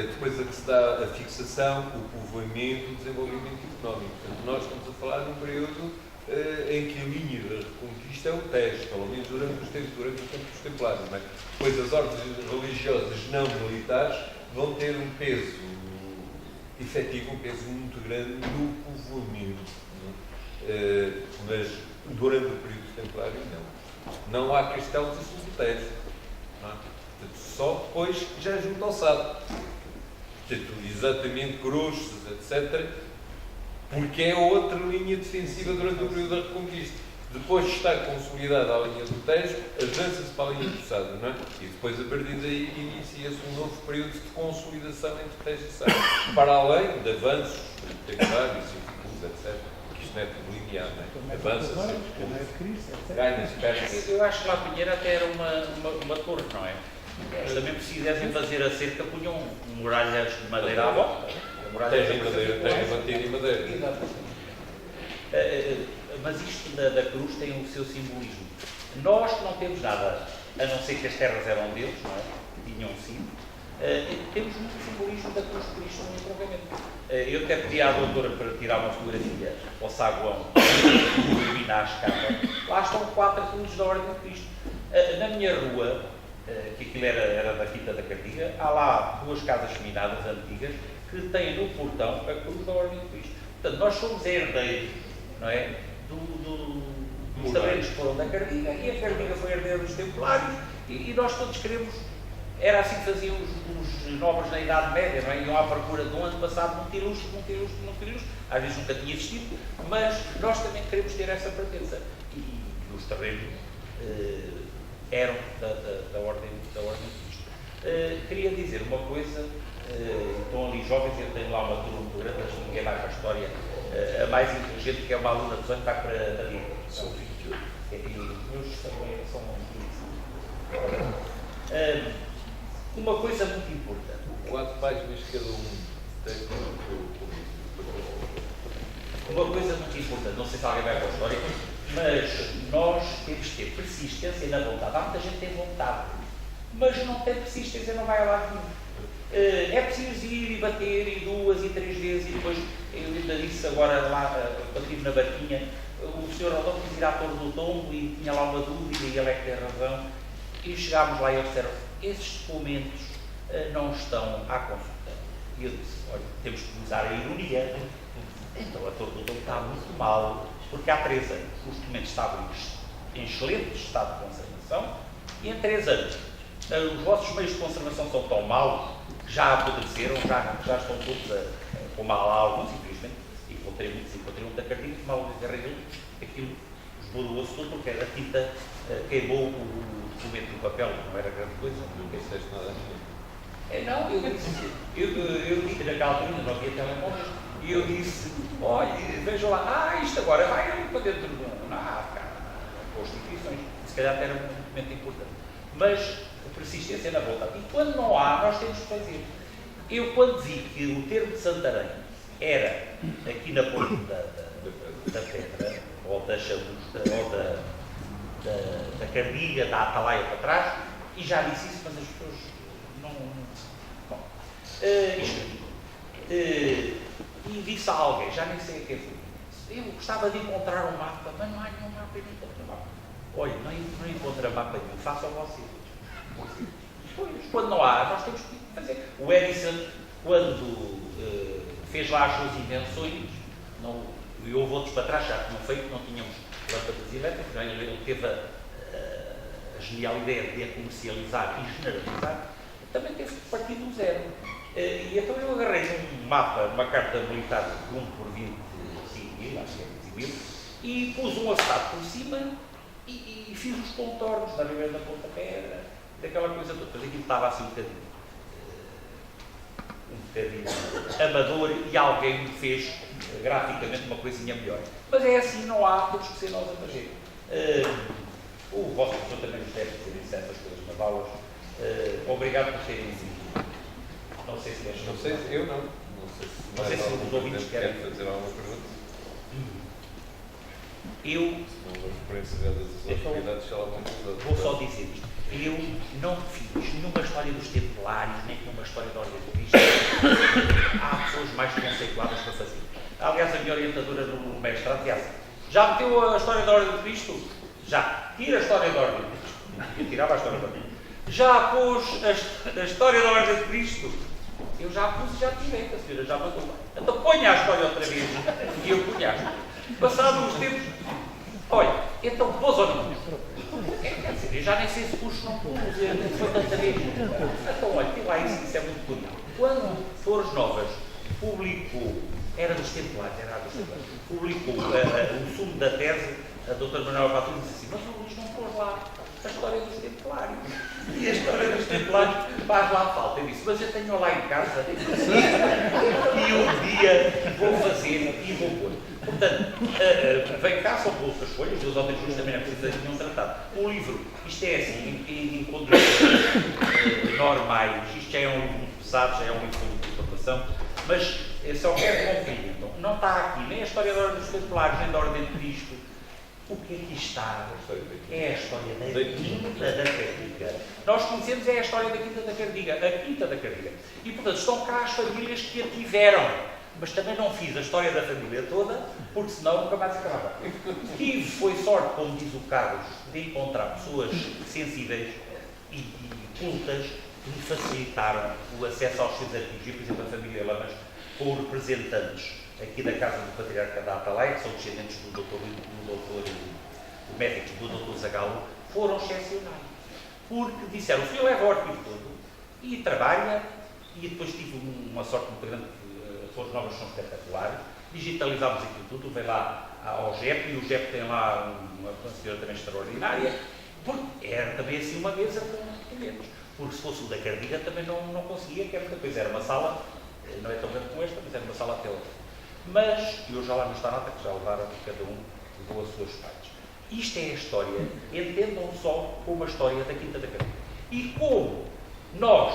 Speaker 2: Depois a que se dá a fixação, o povoamento, o desenvolvimento económico. Portanto, nós estamos a falar num período em que a linha da Reconquista é o Tejo, pelo menos durante o tempo dos Templários. Não é? Pois as ordens religiosas não militares vão ter um peso efetivo, um peso muito grande no povoamento. Mas durante o período templário, não há castelos e sul do Tejo. Só depois já junto ao Sado. Portanto, exatamente Cruzes, etc., porque é outra linha defensiva durante o período da Reconquista. Depois de estar consolidada a linha do Tejo, avança-se para a linha do Sado, não é? E depois, a partir daí, inicia-se um novo período de consolidação entre Tejo e Sado, para além de avanços templários, etc. Que isto não é tudo linear, não é? Avança-se, ganha-se, perde-se.
Speaker 3: Eu acho que lá Pinheiro até era uma torre, não é? Eles também precisam fazer a cerca, punham muralhas de madeira à volta.
Speaker 2: Tejo em madeira, tejo batido em madeira.
Speaker 3: Mas isto da cruz tem o seu simbolismo. Nós que não temos nada, a não ser que as terras eram deles, não é? Tinham sido, temos muito simbolismo da cruz de Cristo no entroncamento. Eu até pedi à doutora para tirar uma fotografia ao saguão do Ibinascapa. Lá estão 4 cruzes da Ordem de Cristo. Na minha rua, que aquilo era da Quinta da Cardiga, há lá 2 casas feminadas antigas que têm no portão a cruz da Ordem de Cristo. Portanto, nós somos herdeiros, não é? Dos terrenos que foram da Cardiga, e a Cardiga foi herdeira dos Templários, e nós todos queremos. Era assim que faziam os nobres na Idade Média, não é? Iam à procura de um antepassado muito ilustre, às vezes nunca tinha existido, mas nós também queremos ter essa pertença. E os terrenos eram da Ordem de Cristo. Queria dizer uma coisa, estão ali jovens, eu tenho lá uma turma muito grande, mas ninguém vai para a história. A mais inteligente, que é uma aluna de 18, vai para a Diga. São 28. E os meus também são 15. Uma coisa muito importante.
Speaker 2: 4 páginas cada um.
Speaker 3: Uma coisa muito importante, não sei se alguém vai para a história, mas nós temos que ter persistência na vontade. Há muita gente que tem vontade, mas não tem persistência, não vai a lado nenhum. É preciso ir e bater, e 2 e 3 vezes, e depois, eu ainda disse agora lá, quando estive na barquinha, o Sr. Rodolfo quis ir à Torre do Tombo e tinha lá uma dúvida, e ele é que tem razão, e chegámos lá e eu disseram, esses documentos não estão à consulta. E eu disse, olha, temos que usar a ironia. Então a Torre do Tombo está muito mal, porque há 3 anos os documentos estavam em excelente estado de conservação, e em 3 anos os vossos meios de conservação são tão maus, que já apodreceram, já estão todos com mal alguns, infelizmente, encontrei um da Cardiga, que mal desarregou, aquilo esborou-se tudo, porque a tinta queimou o documento no papel, não era grande coisa.
Speaker 2: Não disseste nada aqui.
Speaker 3: Não, eu disse naquela altura, não havia telemóveis, e eu disse, olha, vejam lá, isto agora vai ali para dentro com instituições, se calhar era um documento importante. Mas persistência na vontade. E quando não há, nós temos que fazer. Eu, quando vi que o termo de Santarém era aqui na ponte da Pedra, ou da Chabusta, ou da Cardiga, da Atalaia para trás, e já disse isso, mas as pessoas não. Bom. E disse a alguém, já nem sei a quem foi, eu gostava de encontrar um mapa, mas não há nenhum mapa, eu não encontro mapa. Olha, não encontra mapa nenhum, façam vocês. Pois, quando não há, nós temos que fazer. O Edison, quando fez lá as suas invenções, e houve outros para trás, já tinham feito, não tínhamos lâmpadas elétricas, ele teve a genial ideia de a comercializar e generalizar, também teve que partir do zero. E então eu agarrei um mapa, uma carta militar de 1 por 25 mil, acho que é 25 mil, e pus um acetato por cima e fiz os contornos da Ribeira da Ponta Pedra, daquela coisa toda. Mas aquilo estava assim um bocadinho amador, e alguém me fez graficamente uma coisinha melhor. Mas é assim, não há, temos que ser nós a fazer. O vosso professor também nos deve dizer isso, essas coisas nas aulas. Obrigado por terem vindo. Não sei se deixam.
Speaker 2: Não sei, eu não.
Speaker 3: Não sei se os ouvintes querem
Speaker 2: fazer alguma pergunta.
Speaker 3: Eu vou só dizer isto. Eu não fiz nenhuma história dos Templários, nem nenhuma história da Ordem de Cristo. Há pessoas mais conceituadas para fazer. Aliás, a minha orientadora no mestrado, aliás, Já meteu a história da Ordem de Cristo? Já. Tira a história da Ordem de Cristo. Eu tirava a história da Ordem de Cristo. Já pôs a história da Ordem de Cristo? Eu já pus e já tirei, a senhora já mandou. Então ponha a história outra vez. E eu punha. Passados uns tempos, olha, então pôs ou não? Quer dizer, eu já nem sei se pus ou não pus, foi tanta vez. Então, olha, tem lá isso é muito bonito. Quando Flores Novas publicou, era dos Templários, publicou o sumo da tese, a doutora Manuela Patrulha disse assim, mas o Luís não pôs lá a história dos Templários. E a história dos Templários faz lá falta. Eu disse, mas eu tenho lá em casa e um dia vou fazer e vou pôr. Portanto, vem cá, são bolsas folhas, e os outros juros também não precisam de nenhum tratado. O livro, isto é assim, em condições normais, isto já é um livro muito pesado, já é um livro de interpretação, mas só quero conferir. Então, não está aqui nem a história da Ordem dos Templários, nem da Ordem de Cristo. O que aqui está é a história da Quinta da Cardiga. Nós conhecemos a história da Quinta da Cardiga, a Quinta da Cardiga. E, portanto, estão cá as famílias que a tiveram. Mas também não fiz a história da família toda, porque senão nunca mais acabava. Tive, foi sorte, como diz o Carlos, de encontrar pessoas sensíveis e cultas que me facilitaram o acesso aos seus arquivos. E, por exemplo, a família Lamas, com representantes aqui da Casa do Patriarca da Atalaia, que são descendentes do médicos do Dr. Zagalo, foram excepcionais. Porque disseram, o senhor leva o arquivo todo e trabalha, e depois tive uma sorte muito grande, as Flores Novas são espetaculares, digitalizámos aquilo tudo, veio lá ao GEP, e o GEP tem lá uma senhora também extraordinária, porque era também assim uma mesa com menos. Porque se fosse o da Cardiga também não conseguia, que depois era uma sala, não é tão grande como esta, mas era uma sala até outra. Mas, e hoje já lá não está nada, que já levaram cada um levou as suas partes. Isto é a história, entendam só como a história da Quinta da Cardiga. E como nós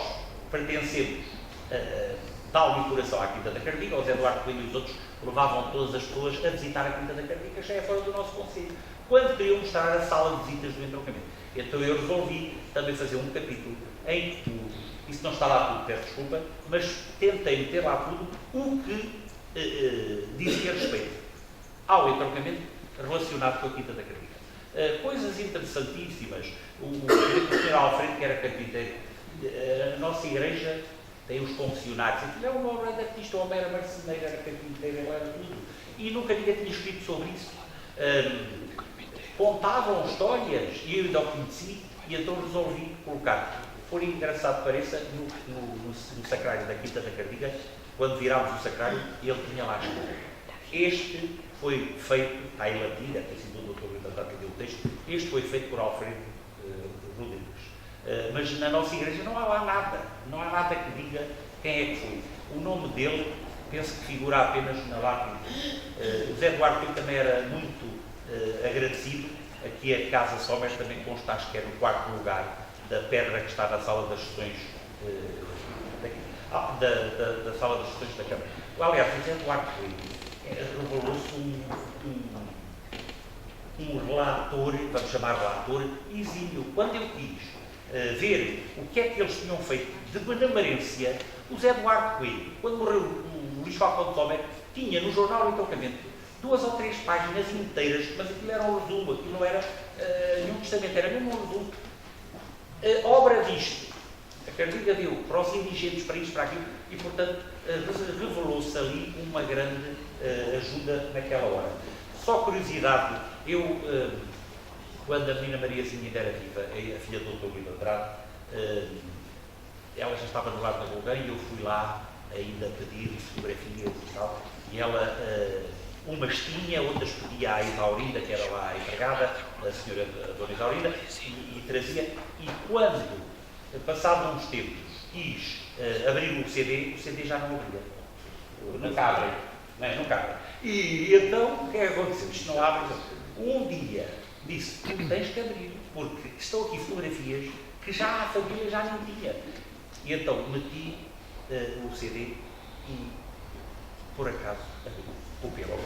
Speaker 3: pertencemos de alma e coração à Quinta da Cardiga, o Zé Eduardo Coelho e os outros levavam todas as pessoas a visitar a Quinta da Cardiga, já é fora do nosso concelho, quando queriam mostrar a sala de visitas do entroncamento. Então eu resolvi também fazer um capítulo em que tudo, isso não está lá tudo, peço desculpa, mas tentei meter lá tudo o que dizia respeito ao entroncamento relacionado com a Quinta da Cardiga. Coisas interessantíssimas. O Sr. Alfredo, que era carpinteiro, a nossa igreja tem os confessionários. Aquilo é uma obra de artista, o homem era marceneiro, era carpinteiro, ele era tudo. E nunca ninguém tinha escrito sobre isso. Contavam histórias e eu ainda o conheci, e então resolvi colocar. Por engraçado que pareça, no sacrário da Quinta da Cardiga, quando virámos o sacrário, ele tinha lá escrito. Este foi feito, está em latim, deve ter sido o doutor Rui que deu o texto, este foi feito por Alfredo Rodrigues. Mas na nossa igreja não há lá nada, não há nada que diga quem é que foi. O nome dele, penso que figura apenas na lápide. O Zé Eduardo Coelho também era muito agradecido. Aqui a Casa Somers também consta, acho que é no quarto lugar da pedra que está na sala das sessões da sala das sessões da Câmara. Aliás, o Zé Eduardo Coelho revelou-se um relator, vamos chamar relator, exímio. Quando eu quis ver o que é que eles tinham feito de benemerência, o Zé Eduardo Coelho, quando morreu o Luís Falcão de Somé, tinha no jornal do entroncamento 2 ou 3 páginas inteiras, mas aquilo era um resumo, aquilo não era nenhum testamento, era mesmo um resumo. Obra disto. A Cardiga deu para os indigentes, para isto, para aquilo, e, portanto, revelou-se ali uma grande ajuda naquela hora. Só curiosidade, eu, quando a menina Mariazinha ainda era viva, a filha do Dr. Luís Andrade, ela já estava no lado da Golgã e eu fui lá ainda pedir fotografias e tal, e ela, umas tinha, outras pedia à Isaurinda, que era lá a empregada, a senhora Dona Isaurinda, e trazia, e quando, passado uns tempos, quis abrir o CD já não abria. Nunca abre, nunca abre. E então, o que é que aconteceu? Isto não abre. Um dia disse, tu tens que abrir, porque estão aqui fotografias que já a família já não tinha. E então meti o CD e, por acaso, copiei logo,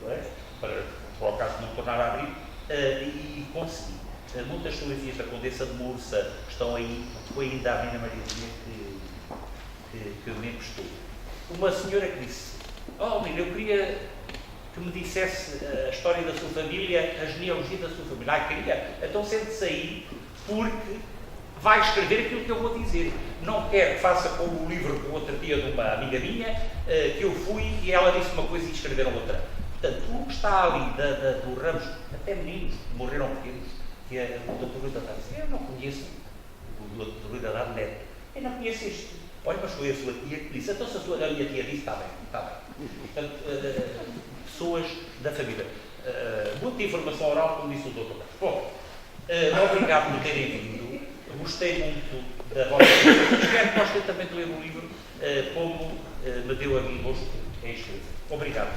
Speaker 3: não é? Para o caso não tornar a abrir, e consegui. Muitas fotografias da Condessa de Mursa estão aí, foi ainda a menina Mariazinha que me emprestou. Uma senhora que disse, oh menina, eu queria que me dissesse a história da sua família, a genealogia da sua família. Ah, queria? Então sente-se aí, porque vai escrever aquilo que eu vou dizer. Não quero que faça como o livro que outra dia de uma amiga minha, que eu fui e ela disse uma coisa e escreveram outra. Portanto, o que está ali do Ramos, até meninos que morreram pequenos, que é o Dr. Rui da Dade. Eu não conheço o Dr. Rui da Dade Neto. Eu não conheço isto. Olha, mas foi a sua tia que disse. Então, se a minha tia disse, está bem, está bem. Portanto, pessoas da família. Muita informação oral, como disse o Dr. Carlos. Bom, obrigado por terem vindo. Gostei muito da vossa presença. Espero que gostem também de ler o livro, como me deu a mim gosto em escrever. Obrigado.